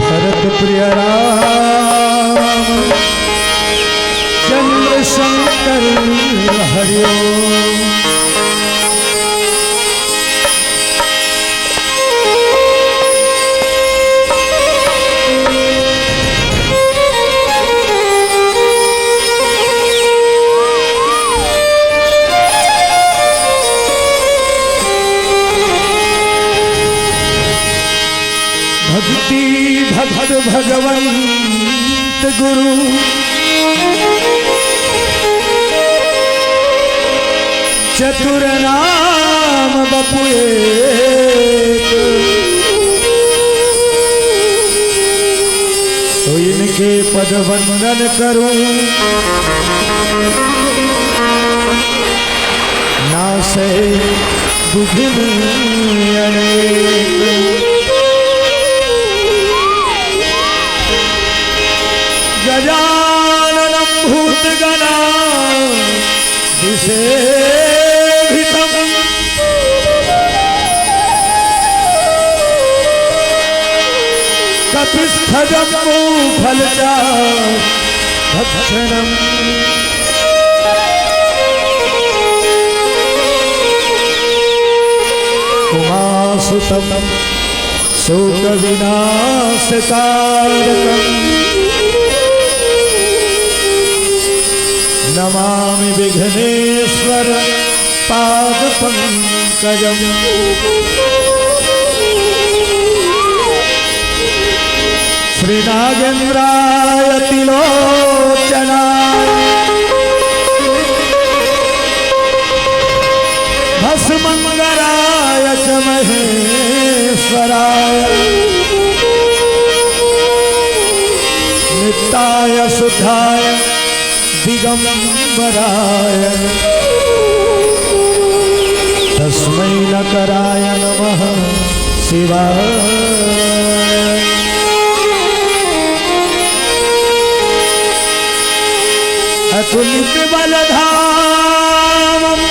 भरत प्रिय राम चंद्र शंकर हरिओ। भक्ति भक्त भगवंत गुरु चतुर नाम बपु एक, तो इनके पद वंदन करूं नासे बुधिन अनेक। गजाननं भूतगणाधिसेवितं कपिस्थजम्बूफलचाभक्षणम् उमासुतं शोकविनाशकारकम् नमामि विघ्नेश्वर पादपङ्कजम्। श्रीनागेन्द्राय तिलोचनाय भस्मङ्गराय च महेश्वराय नित्याय शुद्धाय दिगंबराय तस्मै नकराय नमः शिवाय। अतुलित बलधामम्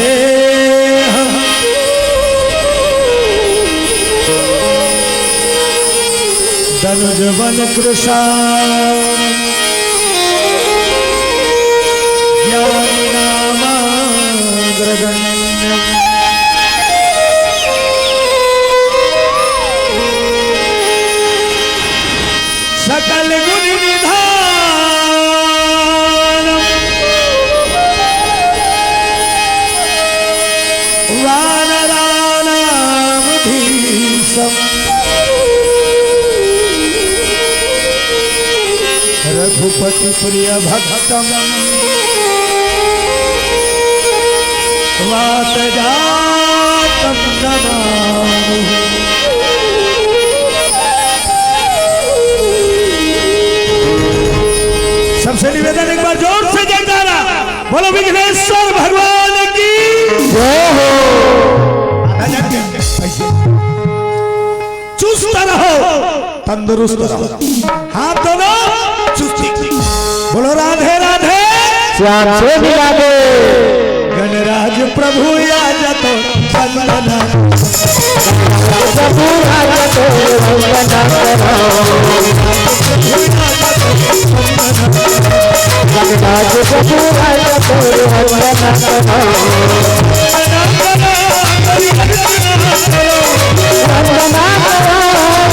हेमशैलाधरेऽहम् धनुजवन कृशाम् ज्ञानिनामाग्रगण्यम्। सकल गुण निधानम् वानराणां धीशम् रघुपति प्रिय भक्तम वातजातम नमामि। सबसे निवेदन एक बार जोर से जयकारा बोलो विघ्नेश्वर भगवान की जय हो। चुस्त रहो तंदुरुस्त रहो, हाथ दोनों चुस्ती। बोलो राधे राधे श्याम से मिलागे। गणराज प्रभु आज तो वंदना, प्रभु आज तो वंदना करो। गणराज प्रभु आज तो वंदना करो। वंदना करो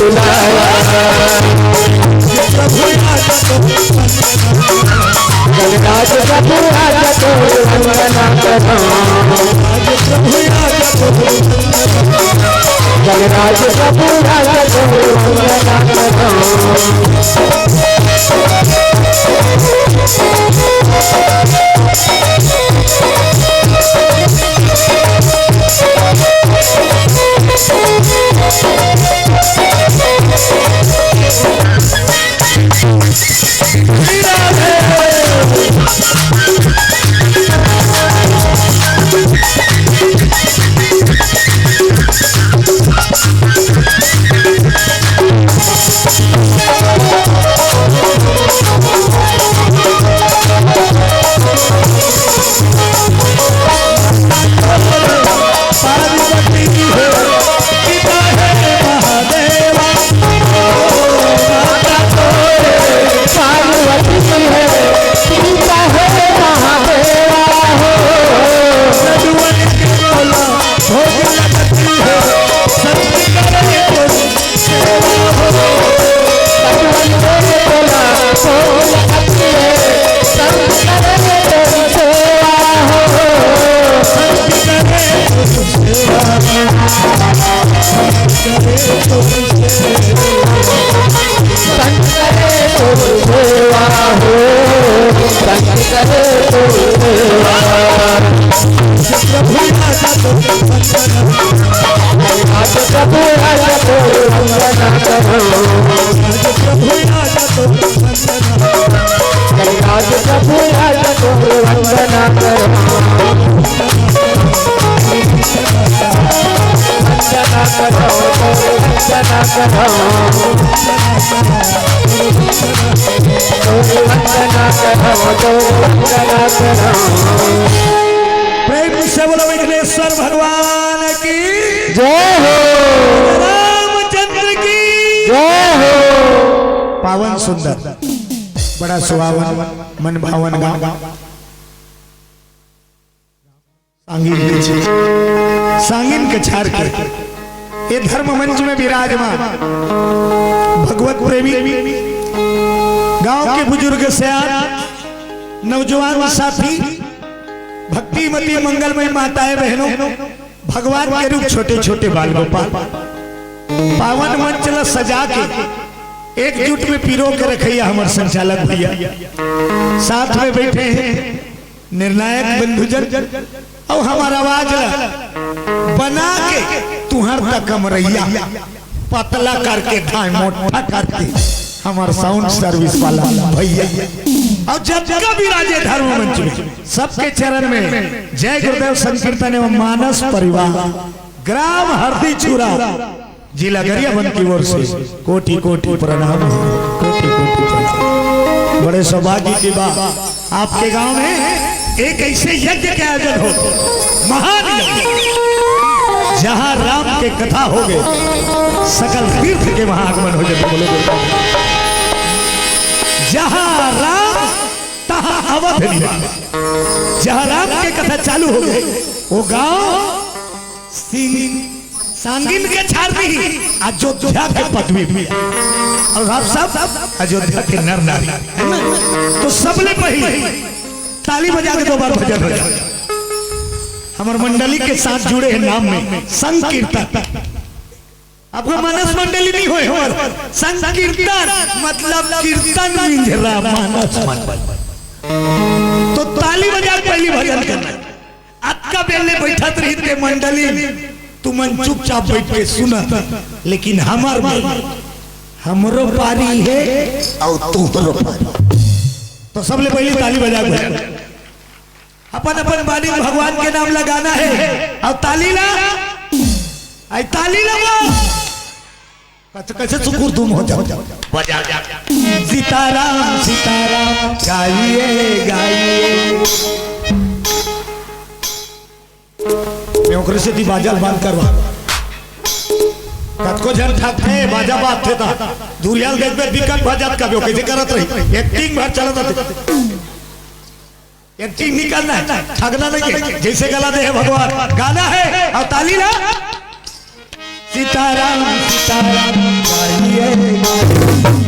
बुलाया प्रभु आजा तो गणराज प्रभु आजा तो वंदना करो प्रभु आजा तो गणराज प्रभु आजा तो वंदना करो प्रेम से बोलो विघ्नेश्वर भगवान की जय हो रामचंद्र की जय हो पावन सुंदर बड़ा सुहावन मन भावन गाँव सांगीन के छार के ये धर्म मंच में विराजमान भगवत प्रेमी गांव के बुजुर्ग सयान नौजवान साथी भक्तिमती मंगलमय माताएं बहनों भगवान के रूप छोटे छोटे बाल गोपाल पावन मंच ला सजा के एकजुट में पिरो के रखिया हमारे संचालक भैया साथ में बैठे हैं निर्णायक बंधुजन और हमारा आवाज बना के तुहर तक कमरैया पतला करके धाय मोटा करके हमारा साउंड सर्विस वाला भैया और जब जगह विराजे धर्म मंच में सबके चरण में जय गुरुदेव संकीर्तन एवं मानस परिवार ग्राम हरदी चूरा जिला गरियाबंद की ओर से कोटि कोटि प्रणाम कोटि कोटि प्रणाम। बड़े सौभाग्य की बात आपके गांव में एक ऐसे यज्ञ के आयोजन हो महान यज्ञ जहां राम के कथा हो गए सकल तीर्थ के वहां आगमन हो जाए बोलो जहां राम तहां अवध निवास जहां राम के कथा चालू हो गए वो गांव सांगीन के छार भी अयोध्या के पदवी भी और आप सब अयोध्या के नर नारी है ना तो सबले पहले ताली बजा के 2 बार भजन हो जाए हमारे मंडली के साथ जुड़े हैं नाम में संकीर्तन आपको मानस मंडली नहीं हुए हमारे संकीर्तन मतलब कीर्तन मिंजरा मानस मंडली तो ताली बजा के पहली भजन करना अक्का बेले बैठा रही के मंडली तुम चुपचाप बैठ के सुना लेकिन हमरो पारी है और तुम्हारो पारी तो सबले पहले ताली बजा के अपन अपन वाणी भगवान के नाम लगाना है और ताली ला आई ताली लगाओ कैसे सुकुर तुम हो जाओ बजा सीताराम सीताराम गाइए गाइए मैं ओकरे से दी बाजा बंद करवा कतको जन ठाकते बाजा बात थे ता दूरियाल देख में दिक्कत भजत का भी कैसे करत रही एक्टिंग भर चलत रहते एक्टिंग नहीं करना है ठगना नहीं है जैसे गला दे है भगवान गाना है और ताली ना सीताराम सीताराम गाइए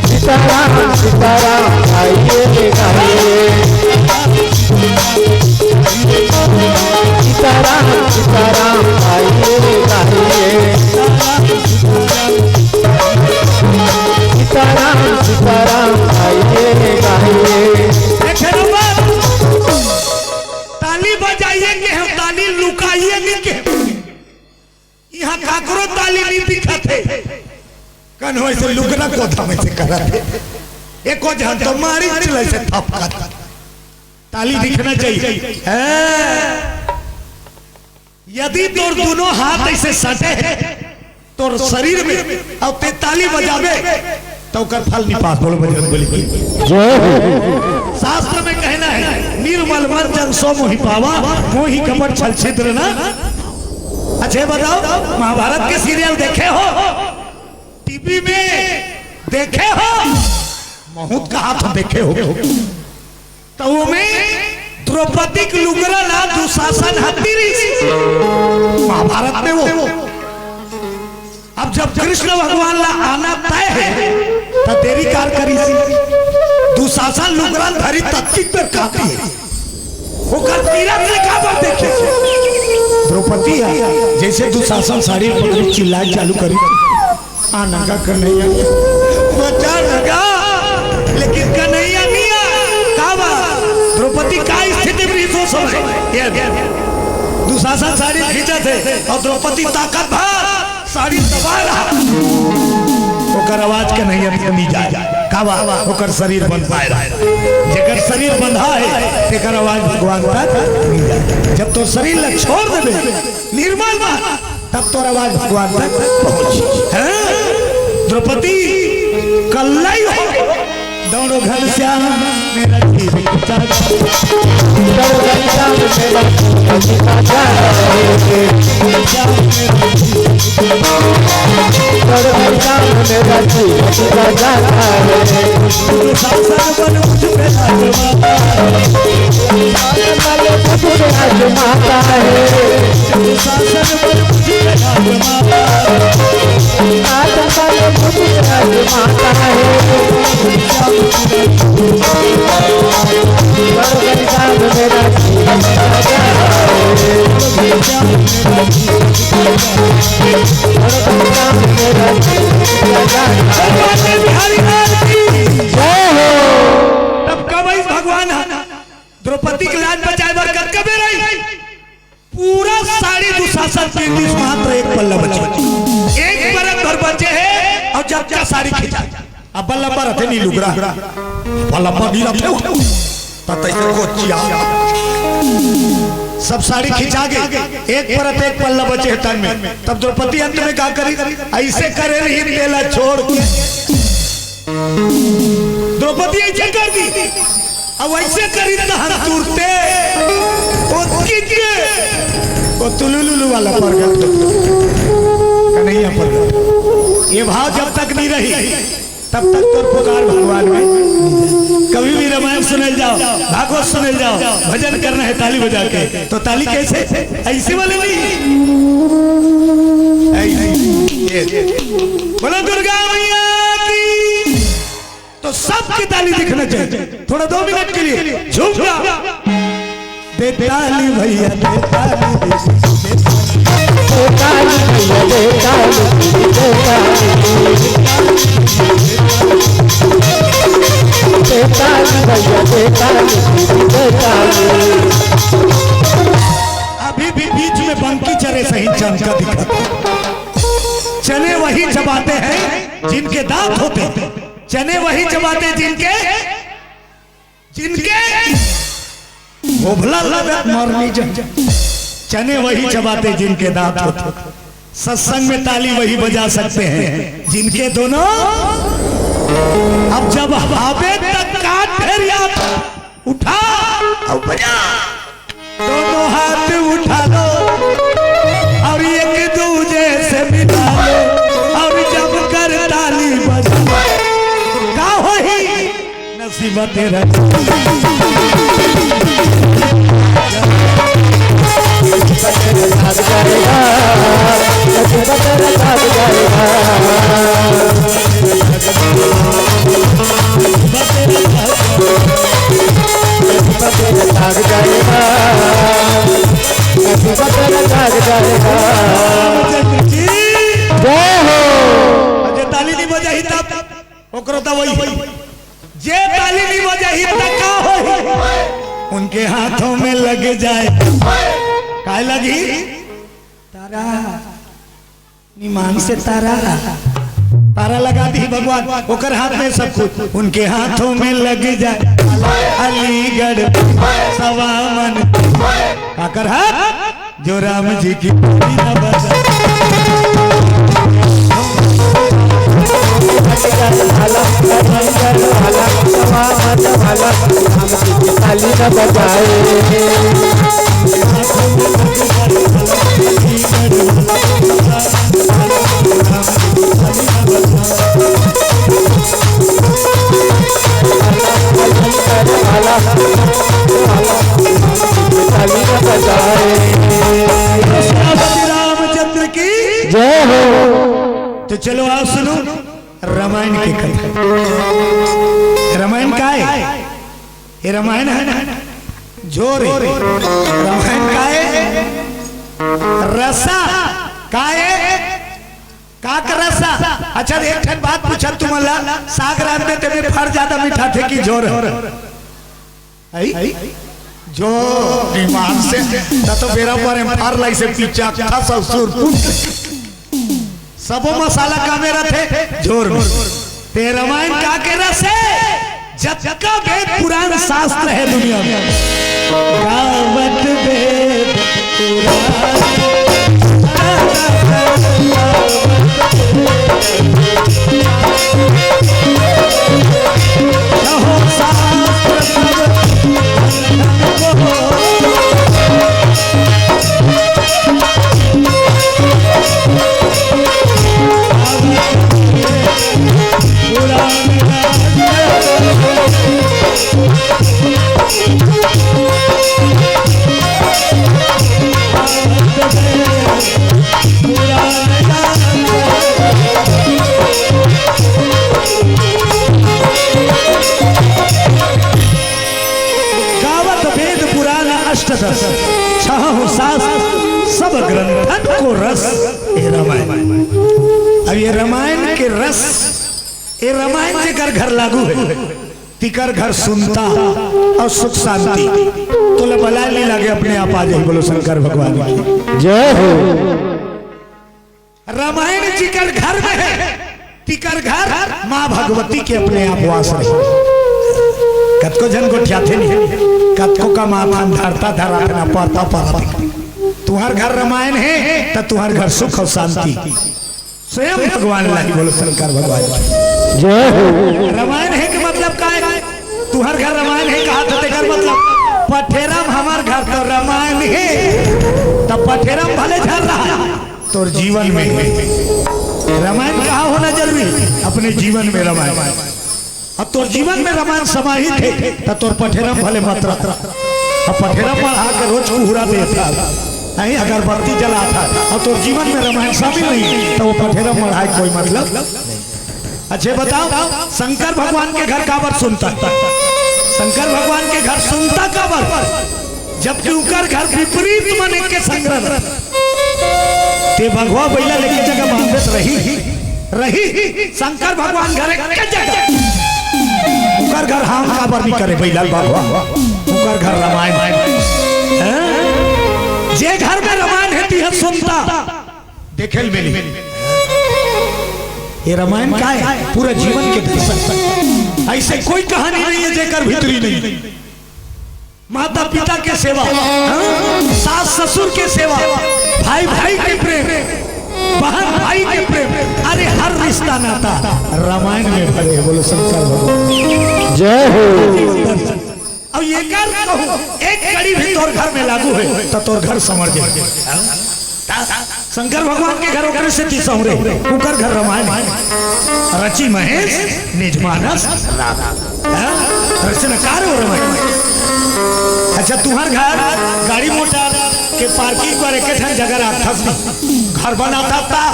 सीताराम सीताराम गाइए गाइए सीताराम सीताराम गाइए गाइए सीताराम सीताराम गाइए गाइए। ताली बजाइए के हम ताली लुकाइए नहीं के यहाँ काकरो ताली नहीं दिखते कन हो ऐसे लुकना को था में से करते एको जहां तो मारी चले से थपका ताली दिखना चाहिए यदि तोर दोनों हाथ ऐसे सटे तोर शरीर में और ते ताली बजावे तो कर फल नहीं पास बोलो बजरंगबली की शास्त्र में कहना है निर्मल मन जन सो मोहि पावा मोहि कपट छल छिद्र ना। अच्छा बताओ महाभारत के सीरियल देखे हो टीवी में देखे हो बहुत का हाथ देखे हो तो वो में द्रौपदी की लुगरा ला दुशासन हतीरी महाभारत में वो अब जब कृष्ण भगवान ला आना तय है तो तेरी कार करी दुशासन लुगरा धरी तत्ती पर काटी है वो कर तीरा से काबर देखे द्रौपदी जैसे दुशासन साड़ी पकड़ी चिल्लाए चालू करी आना का कन्हैया बचा लगा लेकिन कन्हैया नहीं काबा द्रौपदी का स्थिति में सोच समझ दुशासन साड़ी खींचा थे और द्रौपदी ताकत भर साड़ी दबा रहा ओकर आवाज के नहीं कमी जाए काबा ओकर शरीर बंध पाए रहा जेकर शरीर बंधा है तेकर आवाज भगवान तक नहीं जाए जब तो शरीर लग छोड़ देबे निर्मल बा तब तोर आवाज भगवान तक पहुंची द्रौपदी कल्लाई हो दोनों घर श्याम मेरा जीव चाचा द्रौपदी की लाज बचाए बरकत कबे रही पूरा साड़ी दुशासन के मात्र एक पल्ला बचा एक परत भर बचे है और जब क्या साड़ी खींचा अब बल्लभा रहते नहीं लुगरा बल्लभा भी रहते हो तब कोचिया सब साड़ी खींचा गए एक परत एक पल्ला बचे है तन में तब द्रौपदी अंत में क्या करी ऐसे करे रही तेला छोड़ द्रौपदी ऐसे कर दी अब ऐसे करी तो हम तुरते वो तुलुलुलु वाला प्रगट कन्हैया प्रगट ये भाव जब तक नहीं रही तब तक तो पुकार भगवान में कभी भी रामायण सुने जाओ भागवत सुने जाओ भजन करना है ताली बजा के तो ताली कैसे ऐसे वाले नहीं बोलो दुर्गा मैया की तो सबकी ताली दिखना चाहिए थोड़ा 2 मिनट के लिए झूम जाओ दे ताली भैया दे ताली अभी भी बीच में बंकी चरे सही चमका दिखा चने वही चबाते हैं जिनके दांत होते हैं चने वही चबाते जिनके जिनके चने वही चबाते जिनके दांत होते सत्संग में ताली वही बजा सकते हैं जिनके दोनों अब जब आवे तक काट फिर उठा और बजा दोनों हाथ उठा लो और एक दूजे से मिला लो और जब कर ताली बजा का वही नसीबत तेरा भाग जाएगा, नसीब तेरा भाग जाएगा। भाग जाएगा, नसीब तेरा भाग जाएगा। जय हो। जे ताली नहीं बजाही तब ओकरो तो वही जे ताली नहीं बजाही तब का होई उनके हाथों में लग जाए काय लगी तारा निमान से तारा तारा लगा दी भगवान ओकर हाथ में सब कुछ उनके हाथों में लग जाए अलीगढ़ सवा मन काकर हाथ जो राम जी की न बजा भाला भाला समाज भाला हम की ताली न बजाए ताली न बजाए। रामचंद्र की जय हो। तो चलो आप सुनो रामायण की कथा। रामायण का है ये रामायण है ना जोर रामायण का है रसा का है काक रसा। अच्छा एक ठन बात पूछा तुम्हारा साग रात में तेरे फर ज्यादा मीठा थे कि जोर आई जो ईमान से तो बेरा पर फर लाई से पीछा था ससुर सबो मसाला का मेरा थे जोर में ते रामायण का के रस है जब का वेद पुराण शास्त्र है दुनिया में गावत वेद सब ग्रंथन को रस ये रामायण। अब ये रामायण के रस ये रामायण के घर लागू है तिकर घर सुनता और सुख शांति तो बला नहीं लगे अपने आप आ जाए। बोलो शंकर भगवान की जय हो। रामायण जी कर घर में है तिकर घर माँ भगवती के अपने आप वास रहे कतको जन को ठ्याथे नहीं कतको का माथा धरता धरा अपना पाता पाता तुम्हार घर रामायण है तो तुम्हार घर सुख और शांति स्वयं भगवान लाही। बोलो शंकर भगवान जय हो। रामायण है कि मतलब का है तुम्हार घर रामायण है कहा तो तेकर मतलब पठेरम हमार घर तो रामायण है तब पठेरम भले झर रहा तो जीवन में रामायण कहा होना जरूरी अपने जीवन में रामायण अब तो जीवन में रामायण समाहित है तब तो पठेरम भले मत अब पठेरम पढ़ा के रोज कुहरा देता नहीं अगरबत्ती जलाता और तो जीवन में रामायण शामिल नहीं तो वो पठेरम पढ़ाई कोई मतलब। अच्छे बताओ शंकर भगवान के घर काबर सुनता शंकर भगवान के घर सुनता काबर जबकि उनकर घर विपरीत मन के संग्रह ते भगवा बैला लेके जगह बांधत रही शंकर भगवान घर के जगह उनकर घर हम काबर नहीं करे बैला भगवा उनकर घर रामायण जे घर में रामायण है तिह सुनता देखेल मिली ये रामायण का है पूरा जीवन के दर्शन ऐसे कोई कहानी नहीं है जेकर भीतरी नहीं माता पिता के सेवा सास ससुर के सेवा भाई भाई के प्रेम बहन भाई के प्रेम अरे हर रिश्ता नाता रामायण में भरे। बोलो शंकर भगवान जय हो। अब ये कर कहूं एक कड़ी भी तोर घर में लागू है तो तोर घर समझ जाए। शंकर भगवान के घर ओकरे से तीसरे उकर घर रामायण रची महेश निजमानस रचनाकार हो रामायण। अच्छा तुम्हार घर गाड़ी मोटर के पार्किंग पर एक जगह रखा घर बनाता था।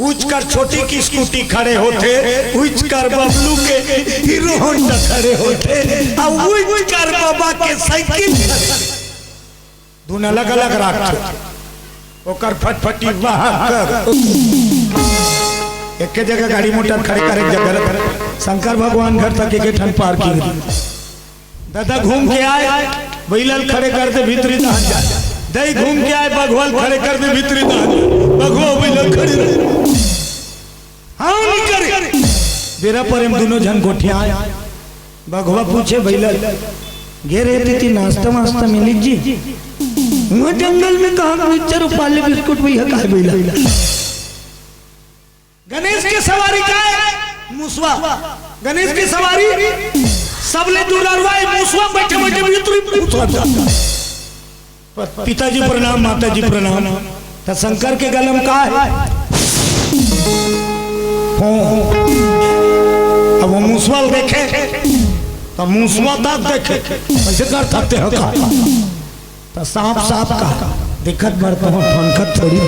उच कर छोटी की स्कूटी खड़े होते, उच कर बबलू के हीरो होंडा खड़े होते, और उच कर बाबा के साइकिल दोनों अलग अलग रखते। ओकर फटफटी वहां कर एक जगह गाड़ी मोटर खड़े कर, एक जगह शंकर भगवान घर तक एक ठन पार्किंग। दादा घूम के आए, बैलल खड़े कर दे भीतरी दहन जा, दही घूम के आए, बघवाल खड़े कर दे भीतरी दहन, बघवा बैलल खड़े रहे। हाँ नहीं करे बेरा पर हम दोनों जन गोठिया आए। बघवा पूछे बैलल गे रहती थी नाश्ता वास्ता मिली जी, वो जंगल में कहा मिक्सर पाले बिस्कुट भैया का बैलल। गणेश की सवारी का है मुसवा, गणेश की सवारी सबले दुलारवाए मुसवा बैठे बैठे भीतरी मुसवा। पिताजी प्रणाम, माताजी प्रणाम। तो शंकर के गलम का है अब वो मुसवाल देखे तो मुसवा दांत देखे ऐसे कर सकते हो का तो सांप सांप का दिक्कत बढ़ता हूँ फनखत थोड़ी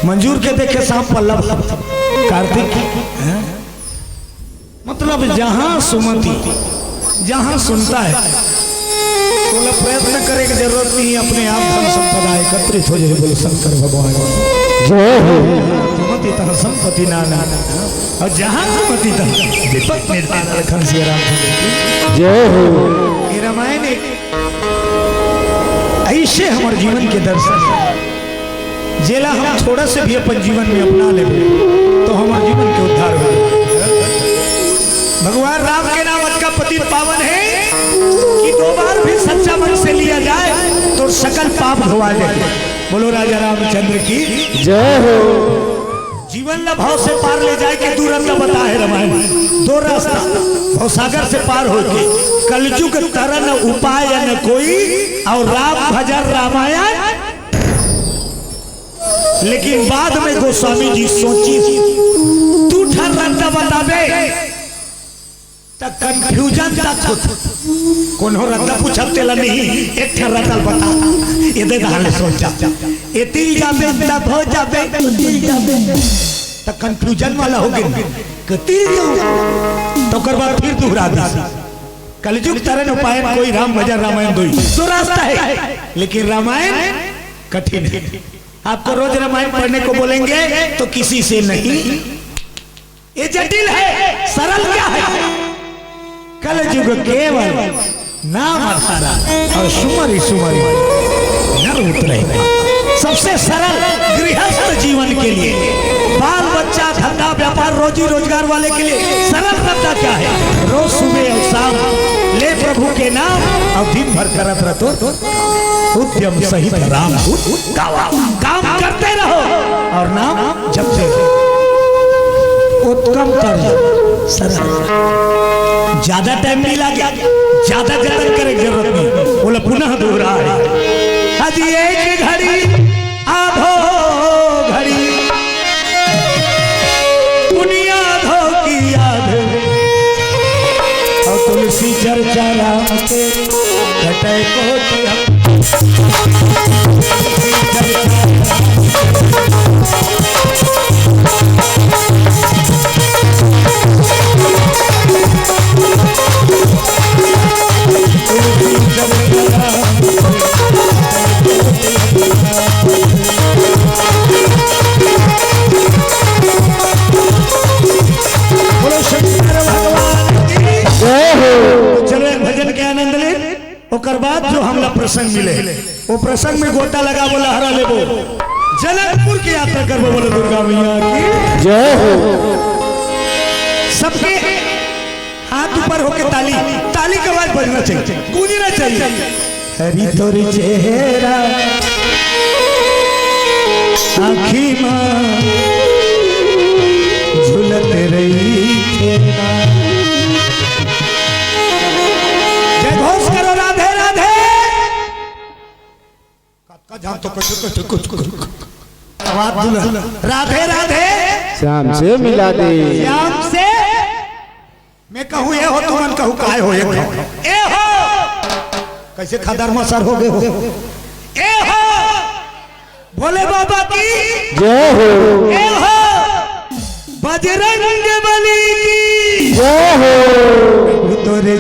मंजूर के देखे सांप पल्लव कार्तिक। मतलब जहां सुमति जहां सुनता है तो प्रयत्न करे की जरूरत नहीं, अपने आप धन संपदा एकत्रित हो जाए। बोलो शंकर भगवान जय हो। सुमति तह संपत्ति नाना, और जहां सुमति तह विपत निर्माण लखन श्री राम जय हो। ये रामायण ऐसे हमारे जीवन के दर्शन जेला हम थोड़ा से भी अपन जीवन में अपना ले तो हमारे जीवन के उद्धार हो। भगवान राम के नाम का पति पावन है कि 2 बार भी सच्चा मन से लिया जाए तो सकल पाप धोआ जाए। बोलो राजा रामचंद्र की जय हो। जीवन न भाव से पार ले जाए के दूर अंदर बता है रामायण। 2 रास्ता भव सागर से पार होके कलयुग तरन उपाय न कोई, और राम भजन रामायण। लेकिन बाद में गोस्वामी जी सोची तू ठर रास्ता बतावे तक कंफ्यूजन तक कौन हो रहा पूछते ला नहीं एक ठर रतल बता ये दे हाल सोचा ये तिल जाबे तब हो जाबे तिल जाबे तक कंफ्यूजन वाला हो गया कि तिल जाओ तो कर बाद फिर दोहरा दा। कलयुग तरन उपाय कोई राम भजन रामायण दो तो रास्ता है, लेकिन रामायण कठिन है। आपको रोज रामायण पढ़ने को बोलेंगे तो किसी से नहीं, ये जटिल है। सरल क्या है? कलयुग केवल नाम आधारा और सुमरी सुमरी नर उतरेगा। सबसे सरल गृहस्थ जीवन के लिए, बाल बच्चा धंधा व्यापार रोजी रोजगार वाले के लिए सरल रास्ता क्या है? रोज सुबह और शाम ले प्रभु के नाम और दिन भर करत रहो उद्यम सहित राम काम करते रहो और नाम जपते रहो। उत्तम सरल, ज्यादा टाइम नहीं लगे, ज्यादा जतन करे जरूरत नहीं। बोला पुनः दोहरा है अजी एक घड़ी आधो घड़ी दुनिया धो की याद और तुलसी चर्चा राम के घटे को भजन के आनंद ले। ओकर बाद जो हमला प्रसंग मिले वो प्रसंग में गोटा लगा बोला हरा लेबो जनकपुर की यात्रा करबो। बोले दुर्गा मैया की जय हो। सबके हाथ ऊपर होके ताली ताली की आवाज बजना चाहिए, गूंजना चाहिए। हरी तोरी चेहरा आँखी माँ झुलत रही खेरा। जय घोष करो राधे राधे। जान तो कुछ राधे राधे श्याम से मिला दे। श्याम से मैं कहूँ ये हो तो मन कहूँ काय हो, ए हो कैसे खदरमा सर हो गए हो ए हो भोले बाबा की जय हो ए हो बजरंग बली की जय हो तोरे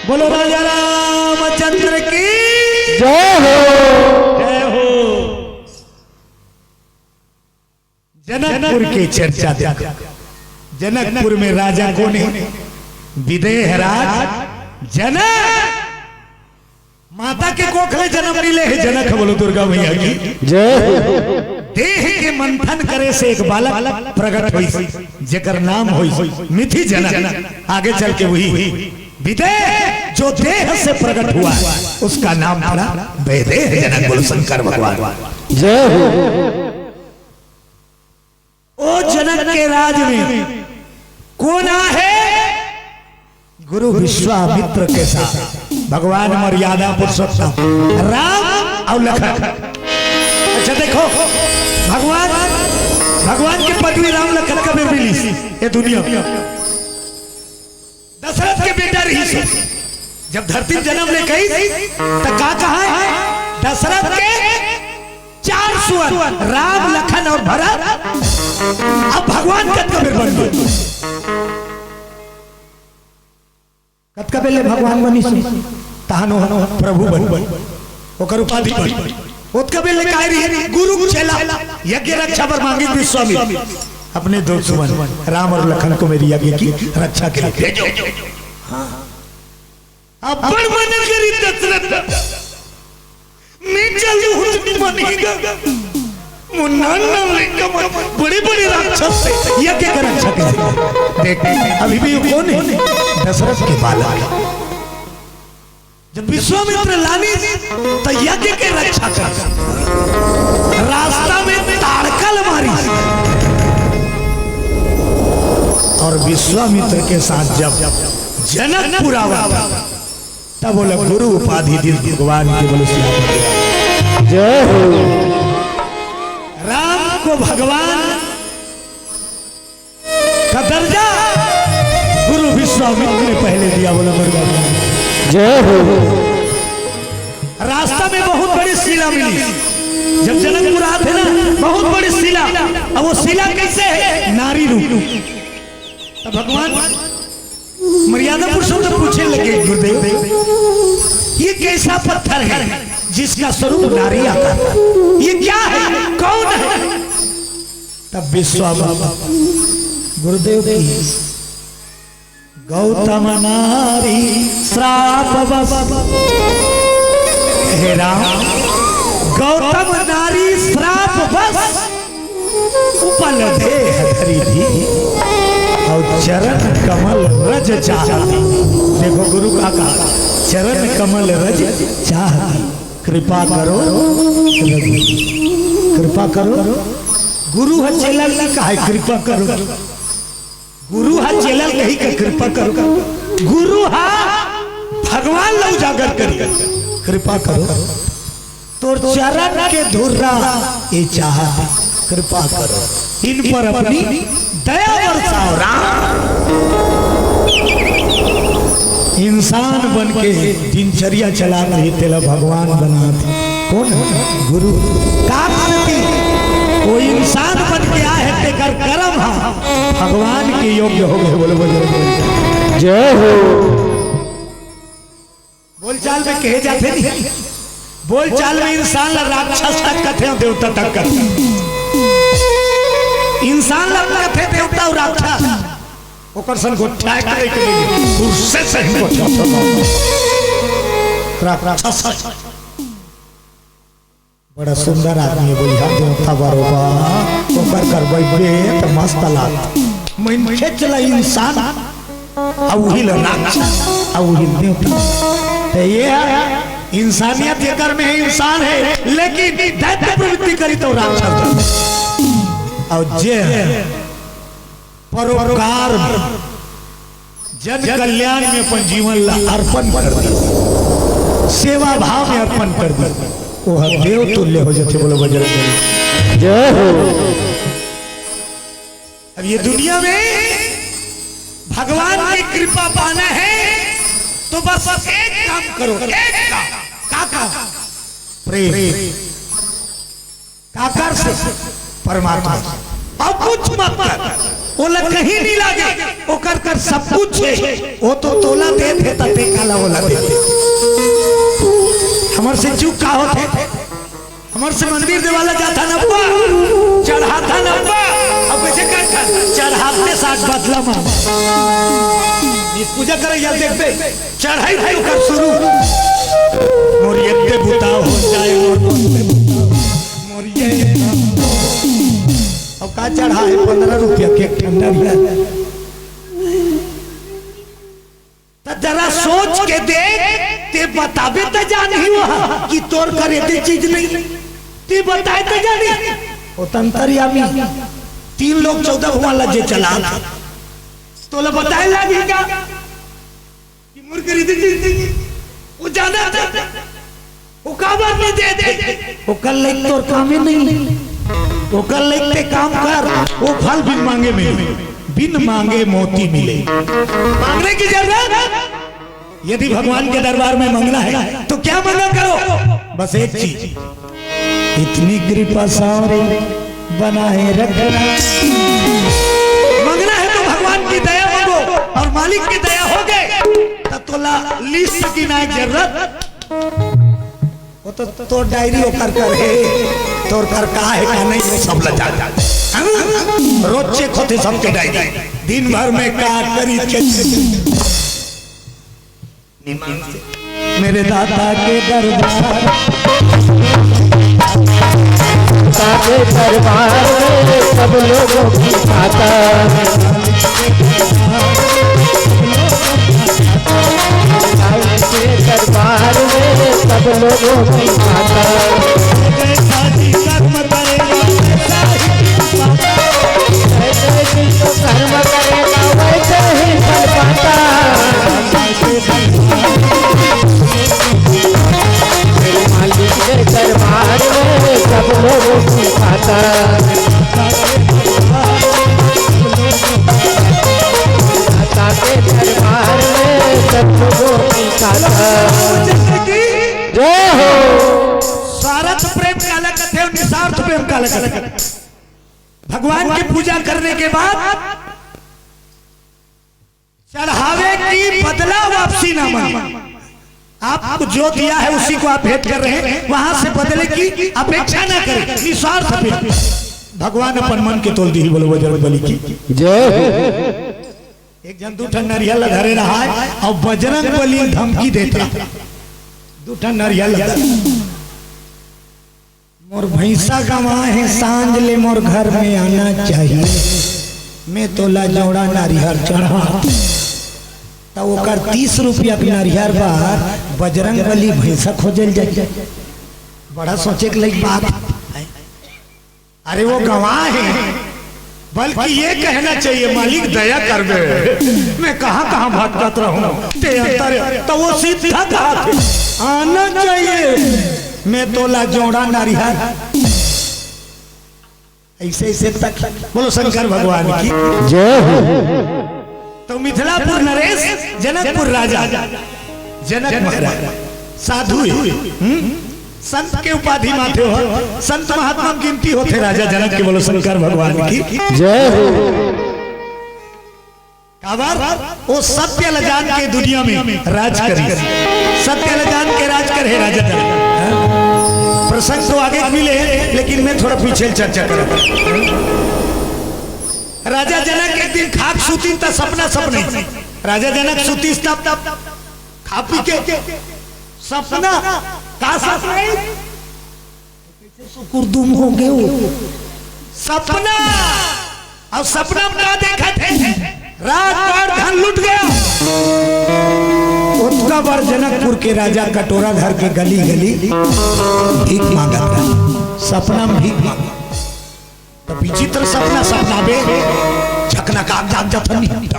बोलो राजा रामचंद्र की जय हो जय हो। जनकपुर की चर्चा देखो। जनकपुर में राजा कौन है? विदेह राज जनक। माता के कोख में जन्म मिले है जनक। बोलो दुर्गा मैया की जय हो देह के मंथन करे से एक बालक प्रकट हुई जेकर नाम हुई मिथि जनक। आगे चल के वही विदेह जो देह से प्रकट हुआ उसका नाम पड़ा वैदेह जनक बोलशंकर भगवान। जय हो। ओ जनक के राज में कौन है? गुरु विश्वामित्र के साथ भगवान मर्यादा पुरुषोत्तम राम और लखन। अच्छा देखो, भगवान के पत्नी राम लखन कब मिली ये दुनिया? दशरथ के बेटा रही से जब धरती जन्म ले गई तो कहा है दशरथ के 4 सुअर राम लखन और भरत। अब भगवान कब बन गए? कब पहले भगवान बनी तहनो प्रभु बन ओकर उपाधि बन उसका पहले काय रही गुरु चेला यज्ञ रक्षा पर मांगी विश्वामित्र अपने 2 सुमन राम और लखन को मेरी यज्ञ की रक्षा के लिए भेजो। अपन मन करी दशरथ मैं चलू मनेगा मुन्ना बड़े बड़े राक्षस से यज्ञ का रक्षा के लिए देख अभी भी कौन है? दशरथ के बालक। जब विश्वामित्र लानी तो यज्ञ के रक्षा कर रास्ता में ताड़कल मारी और विश्वामित्र के साथ जब जनकपुर आवा तब बोला गुरु उपाधि दी भगवान के बोले जय हो। राम को भगवान का दर्जा गुरु विश्वामित्र ने पहले दिया। बोला जय हो। रास्ता में बहुत बड़ी शिला मिली जब जनकपुर आते ना, बहुत बड़ी शिला। अब वो शिला कैसे है? नारी रूप। तो भगवान मर्यादा पुरुषोत्तम पूछने लगे गुरुदेव ये कैसा पत्थर है जिसका स्वरूप नारी आता है? ये क्या है? कौन है? तब विश्वामित्र गुरुदेव की गौतम नारी श्राप हे राम गौतम नारी श्राप बस उपल देह धरी थी और चरण कमल रज चाहती। देखो गुरु का कहा चरण कमल रज चाहती। कृपा करो कृपा करो। गुरु है चेला ने कहा कृपा करो। गुरु हा चेला कही का कृपा करो। गुरु हा भगवान लो उजागर करिए कृपा करो। तो चरण के धुर्रा ये चाहती कृपा करो इन पर अपनी दया बरसाओ। इंसान बन के दिनचर्या चला रही तेला भगवान बनाते कौन? गुरु का वो इंसान बन के आए ते कर कर्म भगवान के योग्य हो गए। बोलो बोलो जय हो। बोलचाल में कहे जाते नहीं, बोलचाल में इंसान ला राक्षस तक कथे देवता तक कथे। इंसान ला कथे देवता और राक्षस ओकर सन गोठा करे के लिए उससे सही राक्षस बड़ा सुंदर आदमी बोलिया देवता बरोबर ओकर करबै बे त मस्त लाग मन खेच ला इंसान आ वही ला राक्षस आ वही देवता। तो ये इंसानियत के कर में इंसान है लेकिन दैत्य प्रवृत्ति करी तो राक्षस। और जे परोपकार जन कल्याण में अपन जीवन ला अर्पण कर दी, सेवा भाव में अर्पण कर दी, वो देव तुल्य हो जाते। बोलो बजरंग जय हो। अब ये दुनिया में भगवान की कृपा पाना है तो बस एक काम करो, एक काम प्रेम काकर से परमात्मा और कुछ मत कर। वो लग कहीं नहीं लागे वो कर कर सब कुछ है। वो तो तोला दे थे तते काला ओला दे हमर से चूक का होते हमर से मंदिर देवाला जाता ना चढ़ाता ना अब कैसे कर चढ़ाते साथ बदला मां पूजा करे या देखते चढ़ाई भाई कर शुरू मोर यज्ञ बुता हो जाए मोर ये अब का चढ़ा है 15 रुपया के ठंडा तो जरा सोच सोच के देख ते बताबे तो जानी हुआ कि तोर करे ते चीज नहीं ते बताए तो जानी ओ तंतरियामी 3 लोग 14 भगवान लज्जे चला तोला बताए लगेगा कि मुर्गी दी वो जाना था वो काबर नहीं दे वो कल ले तोर काम ही नहीं वो कल ले काम कर वो फल बिन मांगे मिले बिन मांगे मोती मिले मांगने की जरूरत यदि भगवान के दरबार में मांगना है तो क्या मांगा करो बस एक चीज इतनी कृपा सारे बनाए रखना मांगना है तो भगवान की दया मांगो और मालिक की दया हो गए तब तोला लिस्ट की ना जरूरत वो तो डायरी ओकर कर है तोर कर का है का नहीं वो सब लजा रोज चेक होते सबके डायरी दिन भर में का करी के मेरे दादा के दरबार सारे दरबार में सब लोगों की माता दरबार में सब लोगों की माता कर्म करेगा वैसे ही फल पाता मालिक के दरबार में सब लोगों की माता के दरबार में सब लोगों की माता जय हो स्वार्थ प्रेम काला कथे और निस्वार्थ प्रेम काला कथे भगवान की पूजा करने के बाद चढ़ावे की बदला वापसी ना मांगे आपको जो दिया है उसी को आप भेंट कर रहे हैं वहां से बदले की अपेक्षा ना करें निस्वार्थ प्रेम भगवान अपन मन के तोल दी बोलो बजरंग बली की जय एक जन 2 ठन नरियल धरे रहा है और बजरंग बली धमकी देता 2 ठन नरियल मोर भैंसा गवा है सांझ ले मोर घर में आना चाहिए मैं तोला जौड़ा नारियल चढ़ा तो ओकर 30 रुपया के नारियल बार बजरंग बली भैंसा खोजल जाए बड़ा सोचे के लगी बात अरे वो गवाह है बल्कि ये कहना चाहिए मालिक दया कर दे मैं कहाँ भटकत रहूं तो वो सीधा कहा आना चाहिए मैं तोला जोड़ा नारियल ऐसे ऐसे तक बोलो शंकर भगवान की जय हो तो मिथिलापुर नरेश जनकपुर राजा जनक महाराज साधु संत के उपाधि माथे हो संत महात्मा गिनती होते राजा जनक के बोलो शंकर भगवान की जय हो वो सत्य लजान के दुनिया में राज करी सत्य लजान के राज करे राजा जनक प्रसंग तो आगे मिले लेकिन मैं थोड़ा पीछे चर्चा करूं राजा जनक एक दिन खाक सूती था सपने राजा जनक सूती खा पी के सपना का सपना सुकुरदुम हो गए सपना और सपना में देखा थे रात भर धन लुट गया उत्तरा बार जनकपुर के राजा कटोरा धर के गली गली भीख मांगा सपना में भीख मांगा तो विचित्र सपना बे झकना का जाग जाता नहीं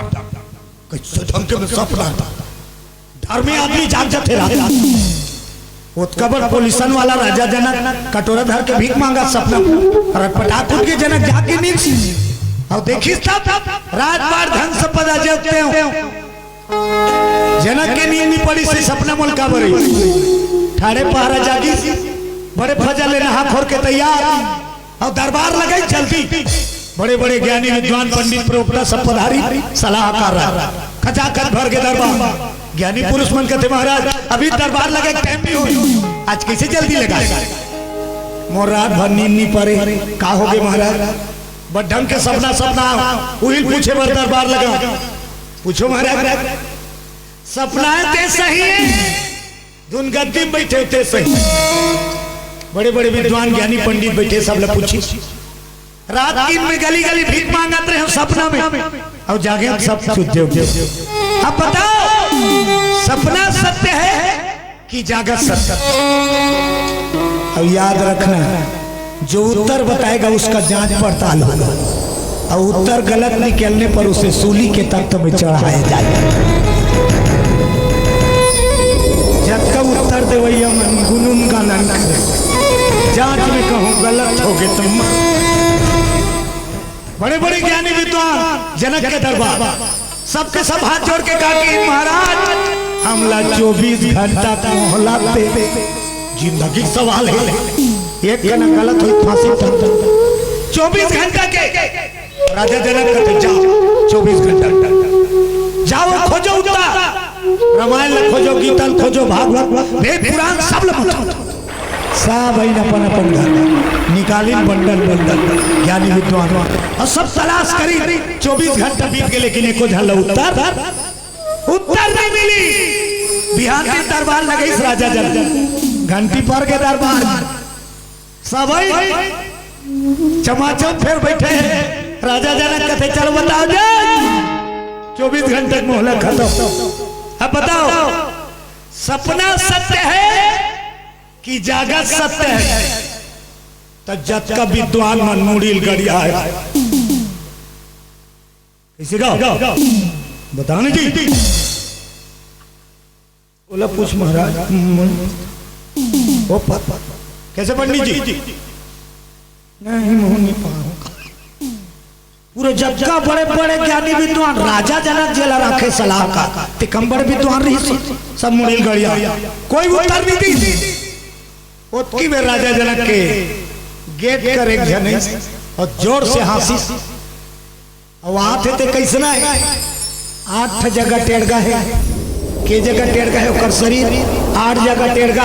कैसे ढंग के सपना धर में आदमी जाग जाते राजा उत्कबर पोलिसन वाला राजा जनक कटोरा धर के भीख मांगा सपना और पटाख उठ के जनक जाके नींद और देखी रात बार धन संपदा जगते हो जनक के नींद नहीं पड़ी से सपना मुल्का बरी ठाड़े पहरा जागी बड़े फजल ले नहा खोर के तैयार और दरबार लगाई चलती बड़े बड़े ज्ञानी विद्वान पंडित प्रवक्ता सब पधारी सलाहकार रहा खचाखच भर के दरबार ज्ञानी पुरुष मन कहते महाराज अभी दरबार लगे टाइम नहीं हुई आज कैसे जल्दी लगाएगा मोर रात भर नींद नहीं पड़े का हो गए महाराज बड़ ढंग के सपना उहिल पूछे बर दरबार लगा पूछो महाराज सपना ते सही है धुन गद्दी में बैठे थे सही बड़े बड़े विद्वान ज्ञानी पंडित बैठे सब लोग पूछी रात दिन में गली गली भीख मांगते रहे सपना में और जागे सब अब बताओ सपना सत्य है कि जागत सत्य। अब याद रखना, जो उत्तर बताएगा उसका जांच पड़ताल होगा, और उत्तर गलत निकलने पर उसे सूली के तख्त में चढ़ाया जाएगा। जब का उत्तर दे भैया मन गुनून का नंक जांच में कहूँ गलत हो गए तुम। बड़े बड़े ज्ञानी विद्वान जनक के दरबार सबके सब हाथ जोड़ के कहा कि महाराज हमला 24 घंटा का मोहलत दे, जिंदगी सवाल है, एक कहना गलत हुई फांसी तक। 24 घंटा के राजा जनक कहते जाओ 24 घंटा जाओ, खोजो उत्तर, रामायण खोजो, गीता खोजो, भागवत वेद पुराण सब लपटो, सब अपन अपन घर निकाली बंडल बंडल ज्ञानी विद्वान और सब तलाश करी। 24 घंटा बीत गए लेकिन एको झल उत्तर नहीं मिली। बिहार के दरबार लगे इस राजा जनक, घंटी पर के दरबार सब चमाचम फिर बैठे हैं। राजा जनक कहते चलो बताओ जा 24 घंटे मोहलत खत्म। अब बताओ सपना सत्य है कि जागत सत्य है? तो जत का विद्वान मन मुड़ील गड़िया है, किसी का बताने जी बोला पूछ महाराज। कैसे पंडित जी? नहीं नहीं पूरे जग का बड़े बड़े ज्ञानी विद्वान राजा जनक जेला रखे सलाह का तिकम्बर विद्वान रही सब मुड़ील गड़िया, कोई उत्तर नहीं दी। उत्की में राजा जनक के गेट कर एक जने और जोर से हंसी, और वहां थे कैसे ना 8 जगह टेढ़गा है, के जगह टेढ़गा है ओकर शरीर, 8 जगह टेढ़गा,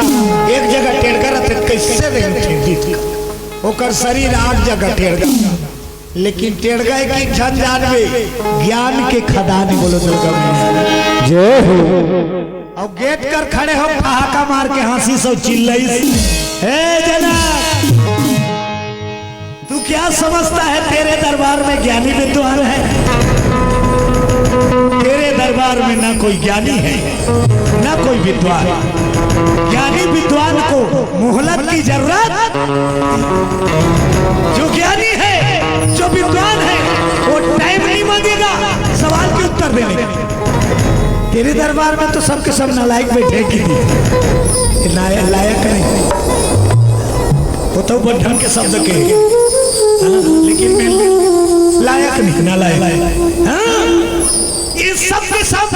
एक जगह टेढ़गा रहते कैसे ओकर शरीर 8 जगह टेढ़गा, लेकिन टेढ़गा की क्षण जानवे ज्ञान के खदान बोलो दुर्गा जय हो। और गेट कर खड़े हो ठहाका मार के हंसी सब चिल्लाई, हे जनक तू क्या समझता है तेरे दरबार में ज्ञानी विद्वान है? तेरे दरबार में ना कोई ज्ञानी है ना कोई विद्वान। ज्ञानी विद्वान को मोहलत की जरूरत, जो ज्ञानी है जो विद्वान है वो टाइम नहीं मांगेगा सवाल के उत्तर देने। तेरे दरबार में तो सबके सब नालायक बैठे की लायक नहीं, वो तो ढंग के शब्द के लेकिन लायक नहीं नालायक। ये सब के सब